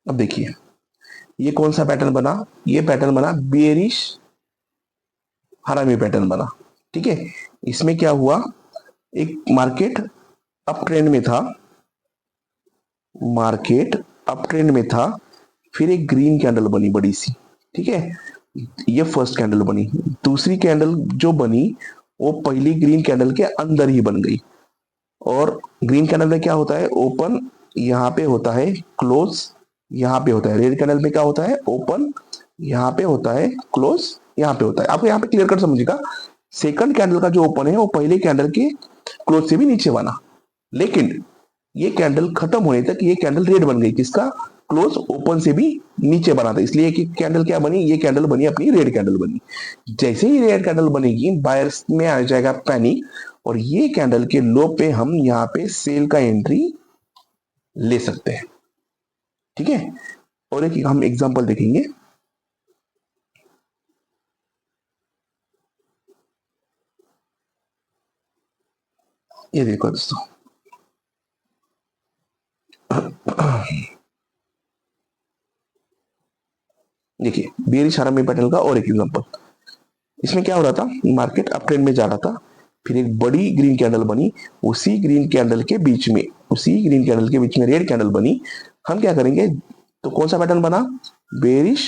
S1: अब देखिए ये कौन सा पैटर्न बना, ये पैटर्न बना बेयरिश हरामी पैटर्न बना। ठीक है, इसमें क्या हुआ, एक मार्केट अप ट्रेंड में था, मार्केट अप ट्रेंड में था, फिर एक ग्रीन कैंडल बनी बड़ी सी। ठीक है, ये फर्स्ट कैंडल बनी, दूसरी कैंडल जो बनी वो पहली ग्रीन कैंडल के अंदर ही बन गई। और ग्रीन कैंडल में क्या होता है, ओपन यहाँ पे होता है, क्लोज यहाँ पे होता है। रेड कैंडल में क्या होता है, ओपन यहाँ पे होता है, क्लोज यहाँ पे होता है। आपको यहाँ पे क्लियर कट समझिएगा, सेकंड कैंडल का जो ओपन है वो पहले कैंडल के क्लोज से भी नीचे बना, लेकिन ये कैंडल खत्म होने तक ये कैंडल रेड बन गई, किसका, क्लोज ओपन से भी नीचे बना था, इसलिए कि कैंडल क्या बनी, ये कैंडल बनी अपनी रेड कैंडल बनी। जैसे ही रेड कैंडल बनेगी, बायर्स में आ जाएगा पैनिक, और ये कैंडल के लो पे हम यहाँ पे सेल का एंट्री ले सकते हैं। ठीक है, और एक हम एग्जांपल देखेंगे। ये देखो दोस्तों, देखिए बेयरिश हरामी पैटर्न का और एक एग्जांपल। इसमें क्या हो रहा था, मार्केट अप ट्रेंड में जा रहा था, फिर एक बड़ी ग्रीन कैंडल बनी, उसी ग्रीन कैंडल के बीच में, उसी ग्रीन कैंडल के बीच में रेड कैंडल बनी। हम क्या करेंगे, तो कौन सा पैटर्न बना, बेयरिश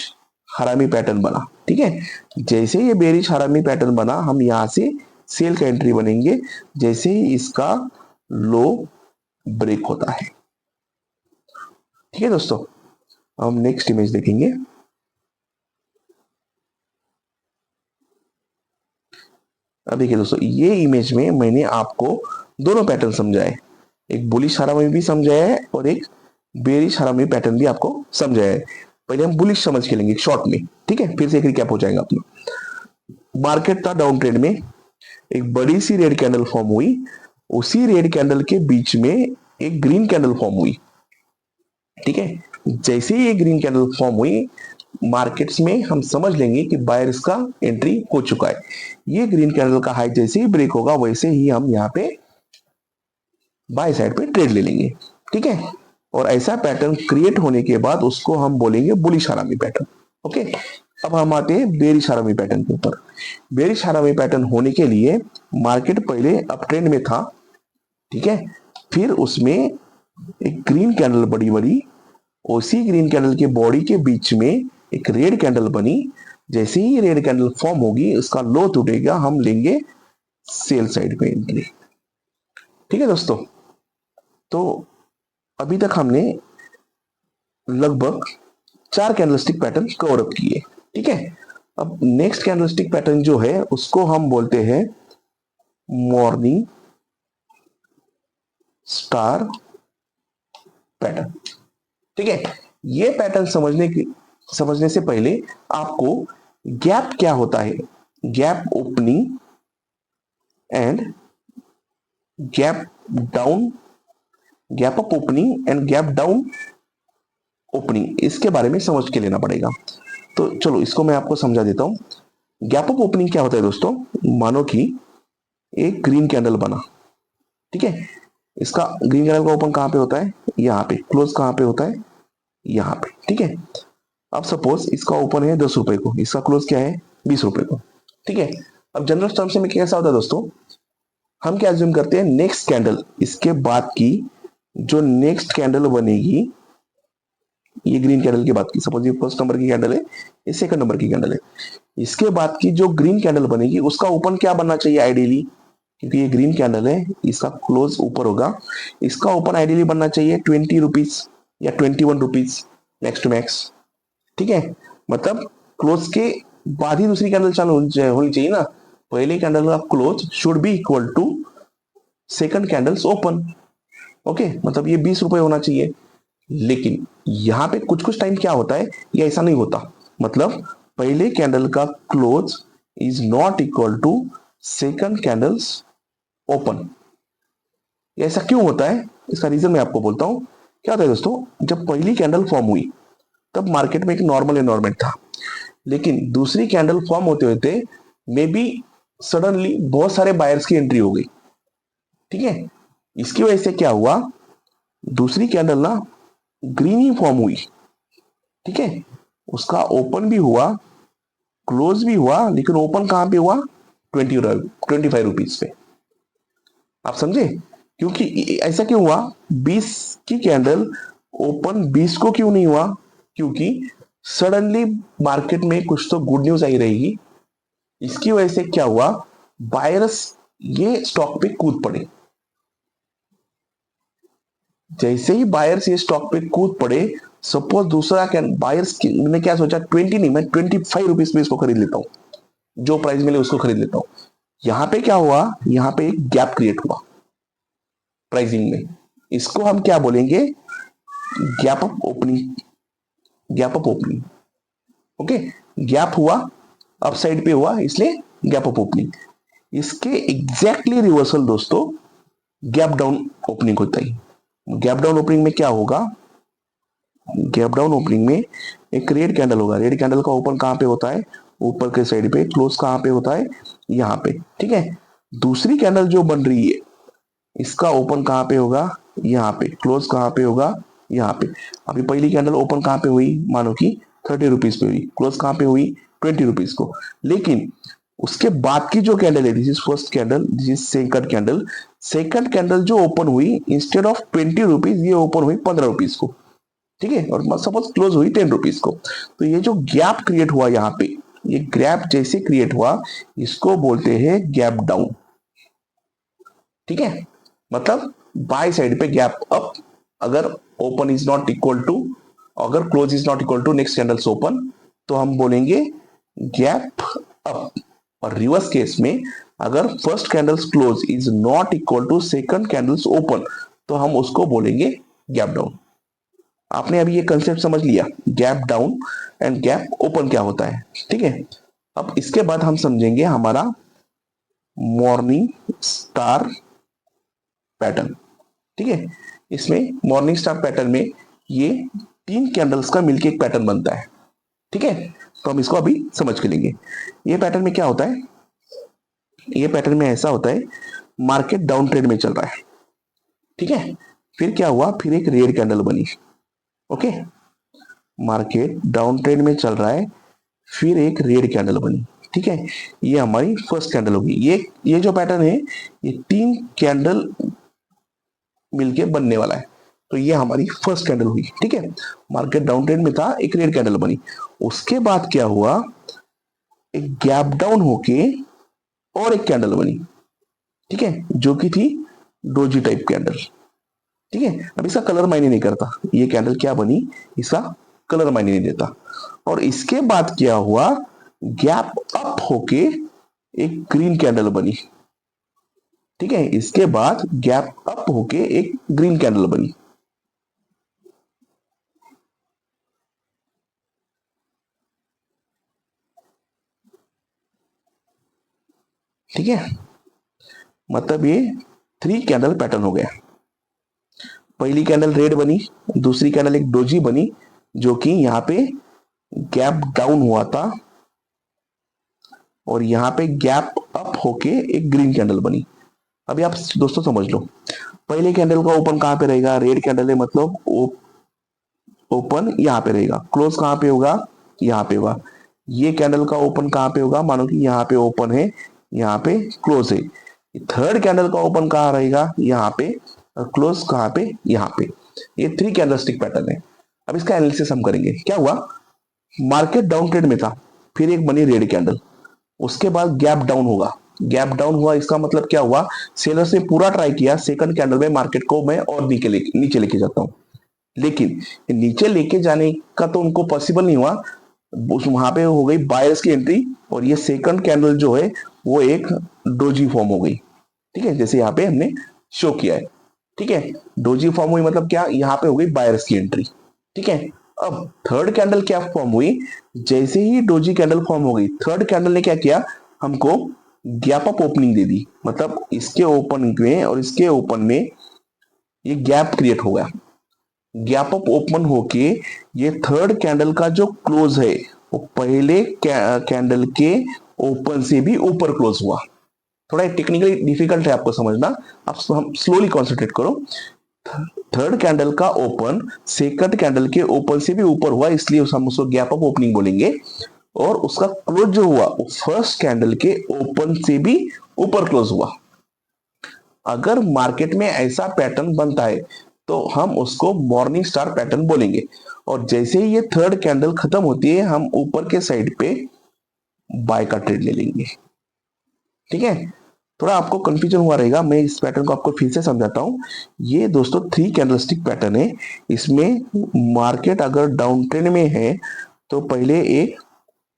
S1: हरामी पैटर्न बना। ठीक है, जैसे ये बेयरिश हरामी पैटर्न बना, हम यहां से सेल का एंट्री बनेंगे जैसे ही इसका लो ब्रेक होता है। ठीक है दोस्तों, हम नेक्स्ट इमेज देखेंगे। अब देखिए दोस्तों, ये इमेज में मैंने आपको दोनों पैटर्न समझाए, एक बुलिश हरामी भी समझाया है और एक बेरिश हरामी पैटर्न भी आपको समझाया है। पहले हम बुलिश समझ के लेंगे शॉर्ट में। ठीक है, फिर से एक रिकैप हो जाएगा अपना। मार्केट था डाउन ट्रेंड में, एक बड़ी सी रेड कैंडल फॉर्म हुई, उसी रेड कैंडल के बीच में एक ग्रीन कैंडल फॉर्म हुई। ठीक है, जैसे ही ये ग्रीन कैंडल फॉर्म हुई, मार्केट्स में हम समझ लेंगे कि बायर्स का एंट्री हो चुका है। ये ग्रीन कैंडल का हाई जैसे ही ब्रेक होगा वैसे ही हम यहाँ पे बाय साइड पे ट्रेड ले लेंगे। ठीक है, और ऐसा पैटर्न क्रिएट होने के बाद उसको हम बोलेंगे बुलिश हरामी पैटर्न। ओके, अब हम आते हैं बेरिश हरामी पैटर्न के ऊपर। बेरिश हरामी पैटर्न होने के लिए मार्केट पहले अप ट्रेंड में था, ठीक है, फिर उसमें एक ग्रीन कैंडल बड़ी बड़ी, उसी ग्रीन कैंडल के बॉडी के बीच में एक रेड कैंडल बनी। जैसे ही रेड कैंडल फॉर्म होगी, उसका लो टूटेगा, हम लेंगे सेल साइड पे एंट्री। ठीक है दोस्तों, तो अभी तक हमने लगभग 4 कैंडलस्टिक पैटर्न कवर अप किए। ठीक है, अब नेक्स्ट कैंडलस्टिक पैटर्न जो है उसको हम बोलते हैं मॉर्निंग स्टार पैटर्न। ठीक है, ये पैटर्न समझने से पहले आपको गैप क्या होता है, gap opening and gap down, gap up opening and gap down opening, इसके बारे में समझ के लेना पड़ेगा। तो चलो इसको मैं आपको समझा देता हूं। गैप अप ओपनिंग क्या होता है दोस्तों, मानो कि एक ग्रीन कैंडल बना, ठीक है, इसका ग्रीन कैंडल का ओपन कहां पे होता है, यहाँ पे, क्लोज कहां पे होता है, यहाँ पे। ठीक है, अब सपोज इसका ओपन है 10 रुपए को, इसका क्लोज क्या है 20 रुपए को। ठीक है, अब जनरल टर्म्स में कैसा होता है दोस्तों, हम क्या अज्यूम करते हैं, नेक्स्ट कैंडल, इसके बाद की जो नेक्स्ट कैंडल बनेगी, ये ग्रीन कैंडल की बात की, सपोज ये फर्स्ट नंबर की कैंडल है, ये सेकंड नंबर की कैंडल है, इसके बाद की जो ग्रीन कैंडल बनेगी उसका ओपन क्या बनना चाहिए आइडियली, क्योंकि ये ग्रीन कैंडल है, इसका क्लोज ऊपर होगा, इसका ओपन आइडियली बनना चाहिए 20 रुपीज या 21 रुपीज नेक्स्ट टू मैक्स। ठीक है, मतलब क्लोज के बाद ही दूसरी कैंडल चालू होनी चाहिए ना, पहले कैंडल का close should be equal to second candles open. Okay, मतलब ये 20 रुपए होना चाहिए, लेकिन यहां पे कुछ कुछ टाइम क्या होता है, ये ऐसा नहीं होता, मतलब पहले कैंडल का close is not equal to second candles open. ऐसा क्यों होता है, इसका रीजन मैं आपको बोलता हूं। क्या होता है दोस्तों, जब पहली कैंडल फॉर्म हुई तब मार्केट में एक नॉर्मल एनवायरमेंट था, लेकिन दूसरी कैंडल फॉर्म होते होते मे बी सडनली बहुत सारे बायर्स की एंट्री हो गई। ठीक है, इसकी वजह से क्या हुआ, दूसरी कैंडल ना ग्रीन ही फॉर्म हुई। ठीक है, उसका ओपन भी हुआ, क्लोज भी हुआ, लेकिन ओपन कहां पे हुआ, 25 रुपीज पे। आप समझे, क्योंकि ऐसा क्यों हुआ, 20 की कैंडल ओपन 20 को क्यों नहीं हुआ, क्योंकि सडनली मार्केट में कुछ तो गुड न्यूज आई रहेगी, इसकी वजह से क्या हुआ, बायर्स ये स्टॉक पे कूद पड़े। जैसे ही बायर्स ये स्टॉक पे कूद पड़े, सपोज दूसरा बायर्स ने क्या सोचा, 20 नहीं, मैं 25 रुपीज में इसको खरीद लेता हूं, जो प्राइस मिले उसको खरीद लेता हूं। यहां पे क्या हुआ, यहां पे एक गैप क्रिएट हुआ प्राइसिंग में, इसको हम क्या बोलेंगे, gap up opening, gap up opening. Okay, gap हुआ, अपसाइड पे हुआ, इसलिए गैप अप ओपनिंग। इसके एग्जैक्टली रिवर्सल दोस्तों गैप डाउन ओपनिंग होता है। गैप डाउन ओपनिंग में क्या होगा, गैप डाउन ओपनिंग में एक रेड कैंडल होगा, रेड कैंडल का ओपन कहां पे होता है, ऊपर के साइड पे, क्लोज कहां पे होता है, यहां पे। ठीक है, दूसरी कैंडल जो बन रही है, इसका ओपन कहां पे होगा, यहाँ पे, क्लोज कहां पे होगा, यहाँ पे। अभी पहली कैंडल ओपन कहां पे हुई, मानो कि 30 रुपीज पे हुई, क्लोज कहां पे हुई, 20 रुपीज को, लेकिन उसके बाद की जो कैंडल है, this is first candle, this is second candle, second candle जो ओपन हुई, इंस्टेड ऑफ 20 रुपीज ये ओपन हुई 15 रुपीज को। ठीक है, और सपोज क्लोज हुई 10 रुपीज को। तो ये जो गैप क्रिएट हुआ यहाँ पे, ये गैप जैसे क्रिएट हुआ, इसको बोलते हैं गैप डाउन। ठीक है, मतलब बाय साइड पे गैप अप, अगर open is not equal to, अगर close is not equal to next candles open, तो हम बोलेंगे गैप अप। और रिवर्स केस में अगर first candles close is not equal to second candles open, तो हम उसको बोलेंगे गैप डाउन। आपने अभी ये कंसेप्ट समझ लिया, gap down and gap open क्या होता है। ठीक है, अब इसके बाद हम समझेंगे हमारा मॉर्निंग स्टार पैटर्न। ठीक है, इसमें मॉर्निंग स्टार पैटर्न में ये 3 कैंडल्स का मिलके एक पैटर्न बनता है। ठीक है, तो हम इसको अभी समझ के लेंगे। ये पैटर्न में क्या होता है, ये पैटर्न में ऐसा होता है, मार्केट डाउन ट्रेंड में चल रहा है। ठीक है, फिर क्या हुआ, फिर एक रेड कैंडल बनी। ओके, मार्केट डाउन ट्रेंड में चल रहा है, फिर एक रेड कैंडल बनी। ठीक है, ये हमारी फर्स्ट कैंडल होगी। ये जो पैटर्न है, ये 3 कैंडल मिलके बनने वाला है। तो ये हमारी फर्स्ट कैंडल हुई। ठीक है, मार्केट डाउन ट्रेंड में था, एक रेड कैंडल बनी। उसके बाद क्या हुआ, एक गैप डाउन होके और एक कैंडल बनी। ठीक है, जो कि थी डोजी टाइप कैंडल। ठीक है, अब इसका कलर मायने नहीं करता, ये कैंडल क्या बनी इसका कलर मायने नहीं देता। और इसके बाद क्या हुआ, गैप अप होके एक ग्रीन कैंडल बनी। ठीक है, इसके बाद गैप अप होके एक ग्रीन कैंडल बनी। ठीक है, मतलब ये 3 कैंडल पैटर्न हो गया। पहली कैंडल रेड बनी, दूसरी कैंडल एक डोजी बनी जो कि यहां पे गैप डाउन हुआ था, और यहां पे गैप अप होके एक ग्रीन कैंडल बनी। अभी आप दोस्तों समझ लो, पहले कैंडल का ओपन कहां पे रहेगा, रेड कैंडल है मतलब ओपन यहां पे रहेगा, क्लोज कहां पे होगा, यहां पे होगा। ये कैंडल का ओपन कहां पे होगा, मानो कि यहाँ पे ओपन है, यहाँ पे क्लोज है। थर्ड कैंडल का ओपन कहां रहेगा, यहाँ पे, क्लोज कहां पे, यहाँ पे। ये 3 कैंडलस्टिक पैटर्न है। अब इसका एनालिसिस हम करेंगे। क्या हुआ, मार्केट डाउन ट्रेंड में था, फिर एक बनी रेड कैंडल, उसके बाद गैप डाउन होगा। गैप डाउन हुआ, इसका मतलब क्या हुआ, सेलर्स ने पूरा ट्राई किया सेकंड कैंडल में मार्केट को मैं और नीचे लेके जाता हूं, लेकिन नीचे लेके जाने का तो उनको पॉसिबल नहीं हुआ। वहां पे हो गई बायर्स की एंट्री, और ये सेकंड कैंडल जो है वो एक डोजी फॉर्म हो गई। ठीक है, जैसे यहाँ पे हमने शो किया है। ठीक है, डोजी फॉर्म हुई मतलब क्या, यहाँ पे हो गई बायर्स की एंट्री। ठीक है, अब थर्ड कैंडल क्या फॉर्म हुई, जैसे ही डोजी कैंडल फॉर्म हो गई, थर्ड कैंडल ने क्या किया, हमको गैप अप ओपनिंग दे दी। मतलब इसके ओपन में और इसके ओपन में ये गैप क्रिएट हो गया। गैप अप ओपन होके ये थर्ड कैंडल का जो क्लोज है वो पहले कैंडल के ओपन से भी ऊपर क्लोज हुआ। थोड़ा टेक्निकली डिफिकल्ट है आपको समझना, आप हम स्लोली कॉन्सेंट्रेट करो। थर्ड कैंडल का ओपन सेकंड कैंडल के ओपन से भी ऊपर हुआ, इसलिए हम उसको गैप अप ओपनिंग बोलेंगे। और उसका क्लोज जो हुआ वो फर्स्ट कैंडल के ओपन से भी ऊपर क्लोज हुआ। अगर मार्केट में ऐसा पैटर्न बनता है तो हम उसको मॉर्निंग स्टार पैटर्न बोलेंगे। और जैसे ही ये थर्ड कैंडल खत्म होती है, हम ऊपर के साइड पे बाय का ट्रेड ले लेंगे। ठीक है, थोड़ा आपको कंफ्यूजन हुआ रहेगा, मैं इस पैटर्न को आपको फिर से समझाता हूं। ये दोस्तों 3 कैंडलस्टिक पैटर्न है। इसमें मार्केट अगर डाउन ट्रेंड में है तो पहले एक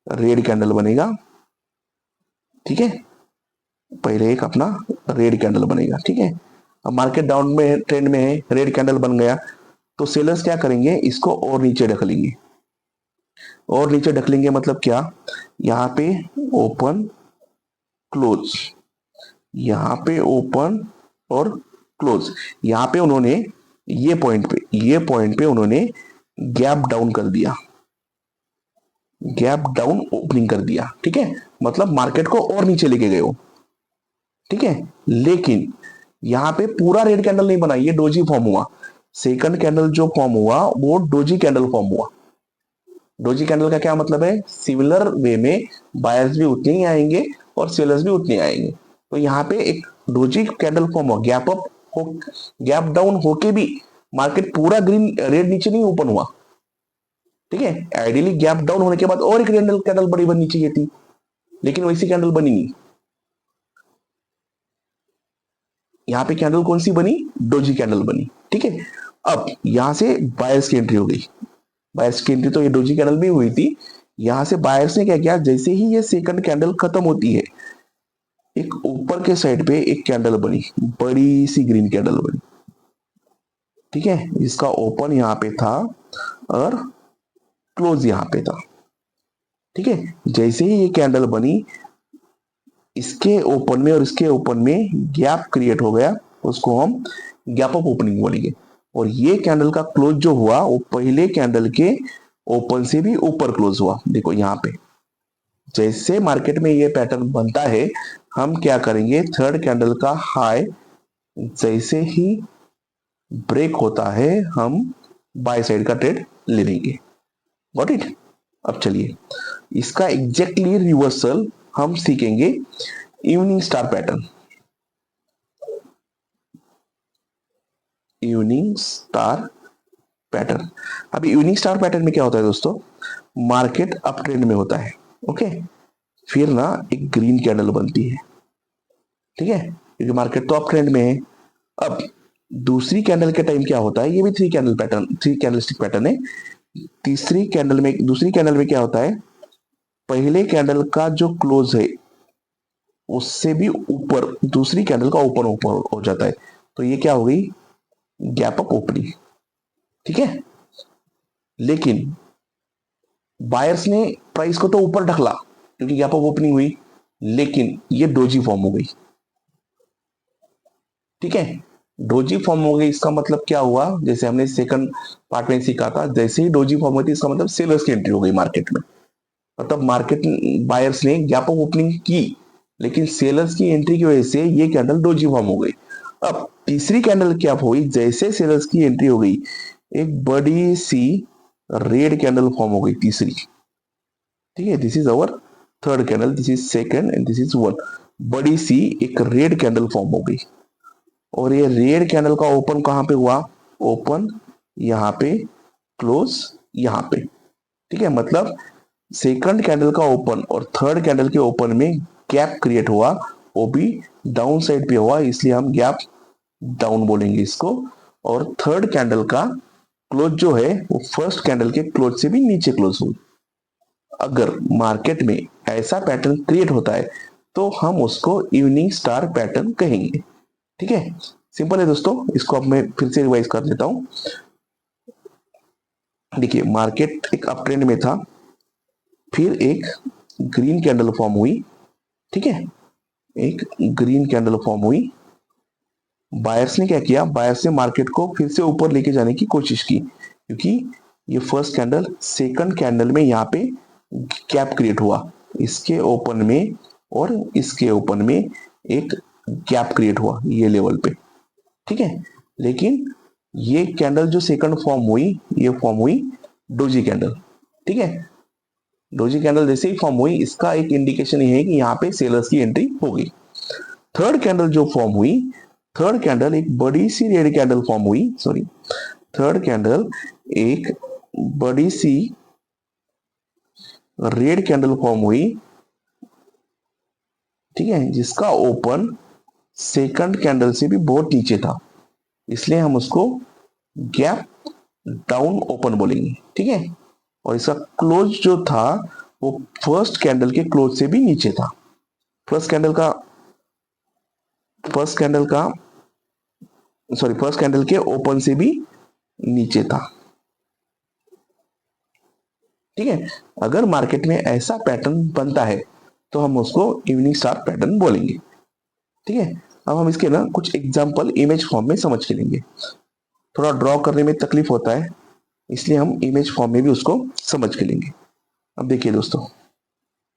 S1: रेड कैंडल बनेगा। ठीक है, पहले एक अपना रेड कैंडल बनेगा। ठीक है, अब मार्केट डाउन में ट्रेंड में है, रेड कैंडल बन गया, तो सेलर्स क्या करेंगे, इसको और नीचे ढकलेंगे। और नीचे ढकलेंगे मतलब क्या, यहाँ पे ओपन क्लोज, यहाँ पे ओपन और क्लोज। यहाँ पे उन्होंने ये पॉइंट पे उन्होंने गैप डाउन कर दिया, गैप डाउन ओपनिंग कर दिया। ठीक है, मतलब मार्केट को और नीचे लेके गए हो। ठीक है, लेकिन यहाँ पे पूरा रेड कैंडल नहीं बना, ये डोजी फॉर्म हुआ। सेकंड कैंडल जो फॉर्म हुआ वो डोजी कैंडल फॉर्म हुआ। डोजी कैंडल का क्या मतलब है, सिमिलर वे में बायर्स भी उतने ही आएंगे और सेलर्स भी उतने आएंगे। तो यहाँ पे एक डोजी कैंडल फॉर्म हुआ, गैप अप हो, गैप डाउन होके भी मार्केट पूरा ग्रीन रेड नीचे नहीं ओपन हुआ। ठीक है, आइडियली गैप डाउन होने के बाद और एक कैंडल बड़ी बननी चाहिए थी, लेकिन वैसी कैंडल बनी नहीं। यहाँ पे कैंडल कौन सी बनी, डोजी कैंडल बनी। ठीक है, अब यहां से बायर्स की एंट्री हो गई। बायर्स की एंट्री तो ये डोजी कैंडल भी हुई थी। यहां से बायर्स ने क्या किया, जैसे ही ये सेकंड कैंडल खत्म होती है, एक ऊपर के साइड पे एक कैंडल बनी, बड़ी सी ग्रीन कैंडल बनी। ठीक है, इसका ओपन यहाँ पे था और क्लोज यहाँ पे था। ठीक है, जैसे ही ये कैंडल बनी, इसके ओपन में और इसके ओपन में गैप क्रिएट हो गया, उसको हम गैप अप ओपनिंग बोलेंगे। और ये कैंडल का क्लोज जो हुआ वो पहले कैंडल के ओपन से भी ऊपर क्लोज हुआ। देखो यहाँ पे जैसे मार्केट में ये पैटर्न बनता है, हम क्या करेंगे, थर्ड कैंडल का हाई जैसे ही ब्रेक होता है हम बाय साइड का ट्रेड ले लेंगे। Got it. अब चलिए इसका एग्जैक्टली रिवर्सल हम सीखेंगे evening star pattern. Evening star pattern. अभी इवनिंग स्टार पैटर्न में क्या होता है दोस्तों, मार्केट अप ट्रेंड में होता है, ओके, फिर ना एक ग्रीन कैंडल बनती है, ठीक है, क्योंकि मार्केट तो अप ट्रेंड में है। अब दूसरी कैंडल के टाइम क्या होता है, ये भी three candle pattern, three candlestick pattern है। तीसरी कैंडल में, दूसरी कैंडल में क्या होता है, पहले कैंडल का जो क्लोज है उससे भी ऊपर दूसरी कैंडल का ऊपर ऊपर हो जाता है, तो ये क्या हो गई, गैप अप ओपनिंग, ठीक है। लेकिन बायर्स ने प्राइस को तो ऊपर ढकला क्योंकि गैप अप ओपनिंग हुई, लेकिन ये डोजी फॉर्म हो गई, ठीक है। डोजी फॉर्म हो गई, इसका मतलब क्या हुआ, जैसे हमने सेकंड पार्ट में सीखा था, जैसे ही डोजी फॉर्म होती है इसका मतलब सेलर्स की एंट्री हो गई मार्केट में। मतलब मार्केट बायर्स ने गैप अप ओपनिंग की, लेकिन सेलर्स की एंट्री की वजह से ये कैंडल डोजी फॉर्म हो गई। अब तीसरी कैंडल क्या हुई, जैसे सेलर्स की एंट्री हो गई एक बड़ी सी रेड कैंडल फॉर्म हो गई तीसरी, ठीक है। This is our third candle, this is second and this is one. बड़ी सी एक रेड कैंडल फॉर्म हो गई, और ये रेड कैंडल का ओपन कहां पे हुआ, ओपन यहाँ पे, क्लोज यहाँ पे, ठीक है। मतलब सेकंड कैंडल का ओपन और थर्ड कैंडल के ओपन में गैप क्रिएट हुआ, वो भी डाउन साइड पे हुआ, इसलिए हम गैप डाउन बोलेंगे इसको। और थर्ड कैंडल का क्लोज जो है वो फर्स्ट कैंडल के क्लोज से भी नीचे क्लोज हुई। अगर मार्केट में ऐसा पैटर्न क्रिएट होता है तो हम उसको इवनिंग स्टार पैटर्न कहेंगे, ठीक है। सिंपल है दोस्तों, इसको अब मैं फिर से रिवाइज कर देता हूं। देखिए मार्केट एक अप ट्रेंड में था, फिर एक ग्रीन कैंडल फॉर्म हुई, ठीक है, एक ग्रीन कैंडल फॉर्म हुई। बायर्स ने क्या किया, बायर्स ने मार्केट को फिर से ऊपर लेके जाने की कोशिश की, क्योंकि ये फर्स्ट कैंडल सेकंड कैंडल में यहाँ पे गैप क्रिएट हुआ, इसके ओपन में और इसके ओपन में एक गैप क्रिएट हुआ ये लेवल पे, ठीक है। लेकिन ये कैंडल जो सेकंड फॉर्म हुई, ये फॉर्म हुई डोजी कैंडल, ठीक है। डोजी कैंडल जैसे ही फॉर्म हुई, इसका एक इंडिकेशन ये है कि यहाँ पे सेलर्स की एंट्री हो गई। थर्ड कैंडल जो फॉर्म हुई, थर्ड कैंडल एक बड़ी सी रेड कैंडल फॉर्म हुई, सॉरी, थर्ड कैंडल एक बड़ी सी रेड कैंडल फॉर्म हुई, ठीक है, जिसका ओपन सेकंड कैंडल से भी बहुत नीचे था, इसलिए हम उसको गैप डाउन ओपन बोलेंगे, ठीक है। और इसका क्लोज जो था वो फर्स्ट कैंडल के क्लोज से भी नीचे था, फर्स्ट कैंडल के ओपन से भी नीचे था, ठीक है। अगर मार्केट में ऐसा पैटर्न बनता है तो हम उसको इवनिंग स्टार पैटर्न बोलेंगे, ठीक है। अब हम इसके ना कुछ एग्जांपल इमेज फॉर्म में समझ के लेंगे। थोड़ा ड्रॉ करने में तकलीफ होता है, इसलिए हम इमेज फॉर्म में भी उसको समझ के लेंगे। अब देखिए दोस्तों,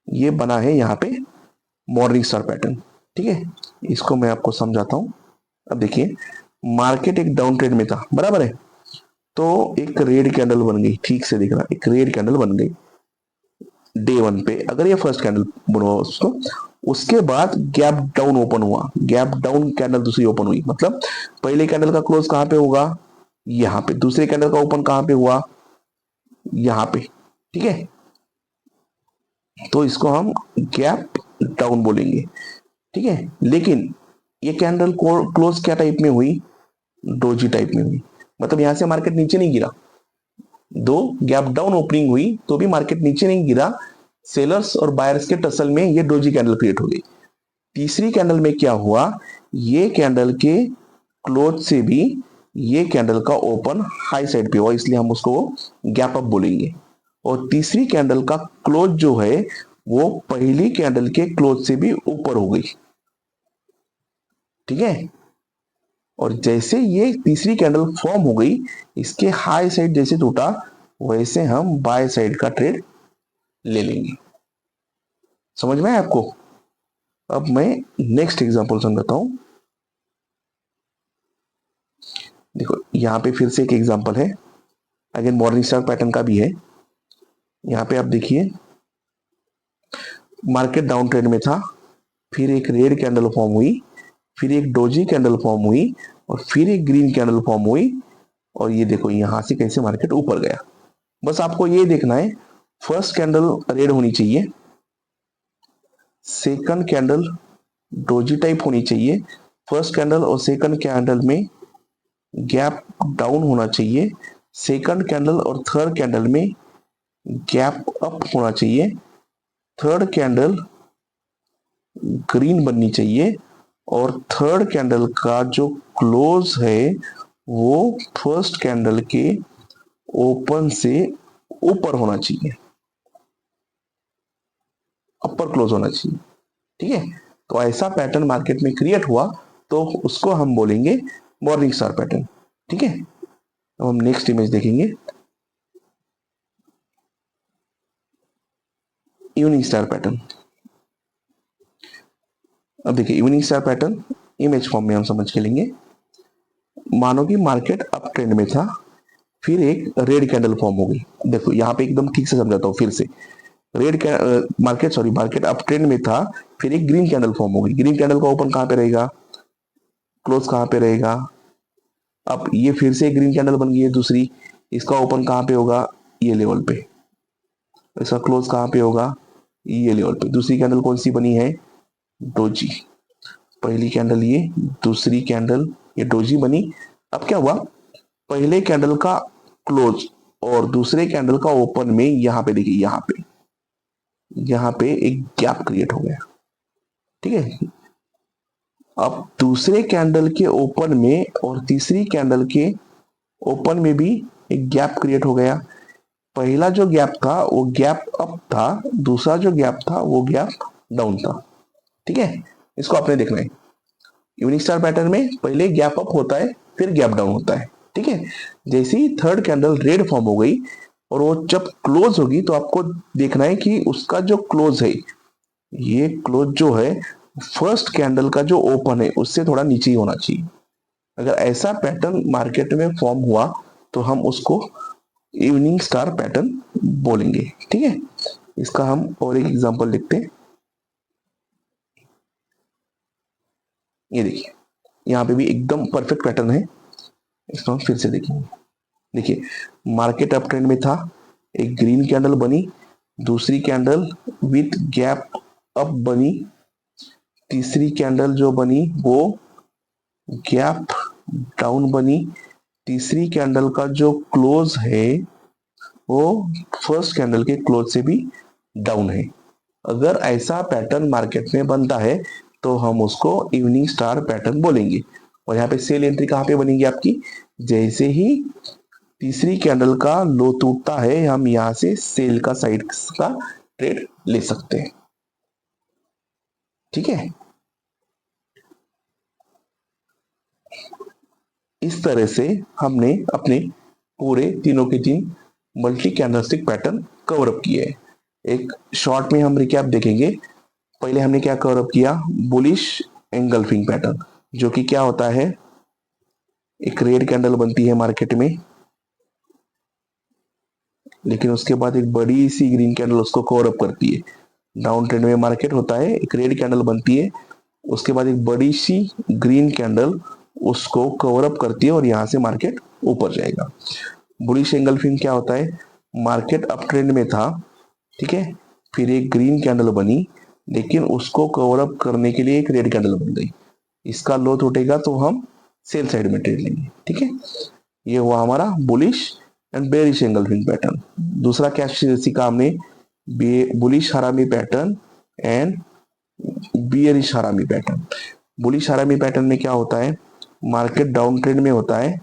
S1: ये बना है यहाँ पे मॉर्निंग स्टार पैटर्न, ठीक है, इसको मैं आपको समझाता हूँ। अब देखिए मार्केट एक डाउन ट्रेंड में था, बराबर है, तो एक रेड कैंडल बन गई, ठीक से दिख रहा, एक रेड कैंडल बन गई डे वन पे, अगर ये फर्स्ट कैंडल बना उसको, उसके बाद गैप डाउन ओपन हुआ, गैप डाउन कैंडल दूसरी ओपन हुई, मतलब पहले कैंडल का क्लोज कहां पे होगा, यहाँ पे, दूसरे कैंडल का ओपन कहां पे हुआ, यहाँ पे, ठीक है। तो इसको हम गैप डाउन बोलेंगे, ठीक है। लेकिन ये कैंडल क्लोज क्या टाइप में हुई, डोजी टाइप में हुई, मतलब यहां से मार्केट नीचे नहीं गिरा, दो गैप डाउन ओपनिंग हुई तो भी मार्केट नीचे नहीं गिरा, सेलर्स और बायर्स के टसल में ये डोजी कैंडल क्रिएट हो गई। तीसरी कैंडल में क्या हुआ, ये कैंडल के क्लोज से भी ये कैंडल का ओपन हाई साइड पे हुआ, इसलिए हम उसको गैप अप बोलेंगे। और तीसरी कैंडल का क्लोज जो है वो पहली कैंडल के क्लोज से भी ऊपर हो गई। ठीक है, और जैसे ये तीसरी कैंडल फॉर्म हो गई, इसके हाई साइड जैसे टूटा वैसे हम बाय साइड का ट्रेड ले लेंगे। समझ में आया आपको? अब मैं नेक्स्ट एग्जांपल समझाता हूं। देखो यहां पे फिर से एक एग्जांपल है, अगेन मॉर्निंग स्टार पैटर्न का भी है। यहां पे आप देखिए, मार्केट डाउन ट्रेंड में था, फिर एक रेड कैंडल फॉर्म हुई, फिर एक डोजी कैंडल फॉर्म हुई, और फिर एक ग्रीन कैंडल फॉर्म हुई, और ये देखो यहां से कैसे मार्केट ऊपर गया। बस आपको ये देखना है, फर्स्ट कैंडल रेड होनी चाहिए, सेकंड कैंडल डोजी टाइप होनी चाहिए, फर्स्ट कैंडल और सेकंड कैंडल में गैप डाउन होना चाहिए, सेकंड कैंडल और थर्ड कैंडल में गैप अप होना चाहिए, थर्ड कैंडल ग्रीन बननी चाहिए, और थर्ड कैंडल का जो क्लोज है वो फर्स्ट कैंडल के ओपन से ऊपर होना चाहिए, अपर क्लोज होना चाहिए। ठीक है, तो ऐसा पैटर्न मार्केट में क्रिएट हुआ तो उसको हम बोलेंगे मॉर्निंग स्टार पैटर्न। ठीक है, अब हम नेक्स्ट इमेज देखेंगे, इवनिंग स्टार पैटर्न। अब देखिए evening star pattern image form में हम समझ के लेंगे। मानो कि मार्केट अप ट्रेंड में था, फिर एक रेड कैंडल फॉर्म हो गई। देखो यहाँ पे एकदम ठीक से समझाता हूँ फिर से। मार्केट अप ट्रेंड में था, फिर एक ग्रीन कैंडल फॉर्म हो गई। ग्रीन कैंडल का ओपन कहाँ पे रहेगा, क्लोज कहाँ पे रहेगा। अब ये फिर से एक ग्रीन कैंडल बन गई है दूसरी, इसका ओपन कहाँ पे होगा, ये लेवल पे। इसका क्लोज कहाँ पे होगा, ये लेवल पे। दूसरी कैंडल कौन सी बनी है, डोजी। पहली कैंडल ये, दूसरी कैंडल ये डोजी बनी। अब क्या हुआ, पहले कैंडल का क्लोज और दूसरे कैंडल का ओपन में यहाँ पे देखिए, यहाँ पे एक गैप क्रिएट हो गया। ठीक है, अब दूसरे कैंडल के ओपन में और तीसरी कैंडल के ओपन में भी एक गैप क्रिएट हो गया। पहला जो गैप था वो गैप अप था, दूसरा जो गैप था वो गैप डाउन था। ठीक है, इसको आपने देखना है। इवनिंग स्टार पैटर्न में पहले गैप अप होता है, फिर गैप डाउन होता है। ठीक है, जैसे ही थर्ड कैंडल रेड फॉर्म हो गई और वो जब क्लोज होगी तो आपको देखना है कि उसका जो क्लोज है, ये क्लोज जो है फर्स्ट कैंडल का जो ओपन है उससे थोड़ा नीचे ही होना चाहिए। अगर ऐसा पैटर्न मार्केट में फॉर्म हुआ तो हम उसको इवनिंग स्टार पैटर्न बोलेंगे। ठीक है, इसका हम और एक एग्जांपल लिखते हैं। ये देखिए यहाँ पे भी एकदम परफेक्ट पैटर्न है, इसको हम फिर से देखेंगे। देखिए मार्केट अप ट्रेंड में था, एक ग्रीन कैंडल बनी, दूसरी कैंडल विथ गैप अप बनी, तीसरी कैंडल जो बनी वो गैप डाउन बनी, तीसरी कैंडल का जो क्लोज है वो फर्स्ट कैंडल के क्लोज से भी डाउन है। अगर ऐसा पैटर्न मार्केट में बनता है तो हम उसको इवनिंग स्टार पैटर्न बोलेंगे। और यहाँ पे सेल एंट्री कहाँ पे बनेगी आपकी, जैसे ही तीसरी कैंडल का लो टूटता है हम यहाँ से सेल का साइड का ट्रेड ले सकते हैं। ठीक है, इस तरह से हमने अपने पूरे तीनों के तीन multi candlestick pattern cover up किए हैं। एक शॉर्ट में हम रिकैप देखेंगे। पहले हमने क्या कवर अप किया, बुलिश एंगल्फिंग पैटर्न, जो कि क्या होता है, एक रेड कैंडल बनती है मार्केट में, लेकिन उसके बाद एक बड़ी सी ग्रीन कैंडल उसको कवर अप करती है। डाउन ट्रेंड में मार्केट होता है, एक रेड कैंडल बनती है, उसके बाद एक बड़ी सी ग्रीन कैंडल उसको कवर अप करती है और यहां से मार्केट ऊपर जाएगा। बुलिश एंगल्फिंग क्या होता है, मार्केट अप ट्रेंड में था, ठीक है, फिर एक ग्रीन कैंडल बनी, लेकिन उसको कवर अप करने के लिए एक रेड कैंडल बन गई। इसका लो टूटेगा तो हम सेल साइड में ट्रेड लेंगे। ठीक है, ये हुआ हमारा bullish and bearish engulfing pattern. दूसरा क्या सीखा हमने, बुलिश हरामी पैटर्न एंड बियरिश हरामी पैटर्न। बुलिश हरामी पैटर्न में क्या होता है, मार्केट डाउन ट्रेंड में होता है,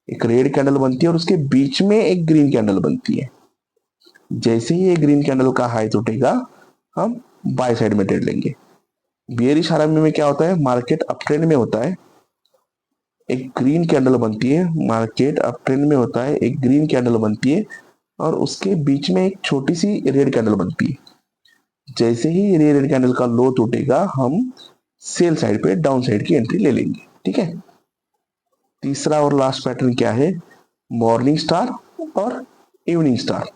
S1: एक रेड कैंडल बनती है और उसके बीच में एक ग्रीन कैंडल बनती है। जैसे ही ये ग्रीन कैंडल का हाई टूटेगा हम बाय साइड में ट्रेड लेंगे। बियरिश हार्मनी में क्या होता है, मार्केट अप ट्रेंड में होता है, एक ग्रीन कैंडल बनती है, मार्केट अप ट्रेंड में होता है, एक ग्रीन कैंडल बनती है और उसके बीच में एक छोटी सी रेड कैंडल बनती है। जैसे ही ये रेड कैंडल का लो टूटेगा हम सेल साइड पे डाउन साइड की एंट्री ले लेंगे। ठीक है, तीसरा और लास्ट पैटर्न क्या है, मॉर्निंग स्टार और इवनिंग स्टार।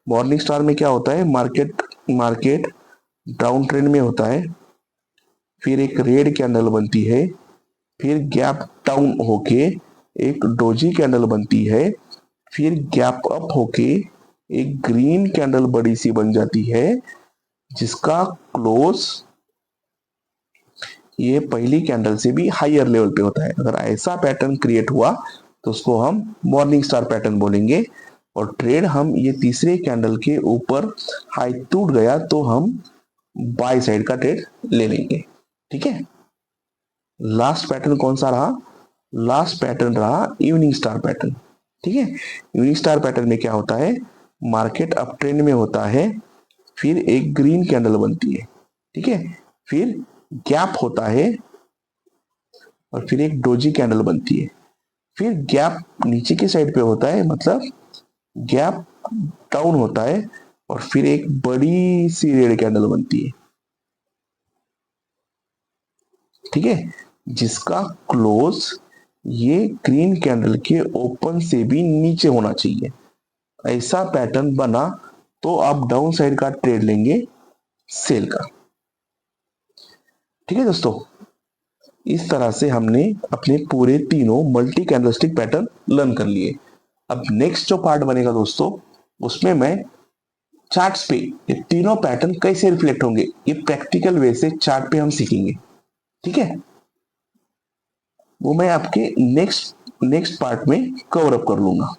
S1: मॉर्निंग स्टार में क्या होता है, मार्केट डाउन ट्रेंड में होता है, फिर एक रेड कैंडल बनती है, फिर गैप डाउन होके एक डोजी कैंडल बनती है, फिर गैप अप होके एक ग्रीन कैंडल बड़ी सी बन जाती है जिसका क्लोज ये पहली कैंडल से भी हायर लेवल पे होता है। अगर ऐसा पैटर्न क्रिएट हुआ तो उसको हम मॉर्निंग स्टार पैटर्न बोलेंगे और ट्रेड हम ये तीसरे कैंडल के ऊपर हाई टूट गया तो हम बाय साइड का ट्रेड ले लेंगे। ठीक है, लास्ट पैटर्न कौन सा रहा, लास्ट पैटर्न रहा इवनिंग स्टार पैटर्न। ठीक है, इवनिंग स्टार पैटर्न में क्या होता है, मार्केट अप ट्रेंड में होता है, फिर एक ग्रीन कैंडल बनती है, ठीक है, फिर गैप होता है और फिर एक डोजी कैंडल बनती है, फिर गैप नीचे की साइड पे होता है, मतलब गैप डाउन होता है और फिर एक बड़ी सी रेड कैंडल बनती है। ठीक है, जिसका क्लोज ये ग्रीन कैंडल के ओपन से भी नीचे होना चाहिए। ऐसा पैटर्न बना तो आप डाउन साइड का ट्रेड लेंगे सेल का। ठीक है दोस्तों, इस तरह से हमने अपने पूरे तीनों मल्टी कैंडलस्टिक पैटर्न लर्न कर लिए। अब नेक्स्ट जो पार्ट बनेगा दोस्तों, उसमें मैं चार्ट्स पे ये तीनों पैटर्न कैसे रिफ्लेक्ट होंगे ये प्रैक्टिकल वे से चार्ट पे हम सीखेंगे। ठीक है, वो मैं आपके नेक्स्ट पार्ट में कवर अप कर लूंगा।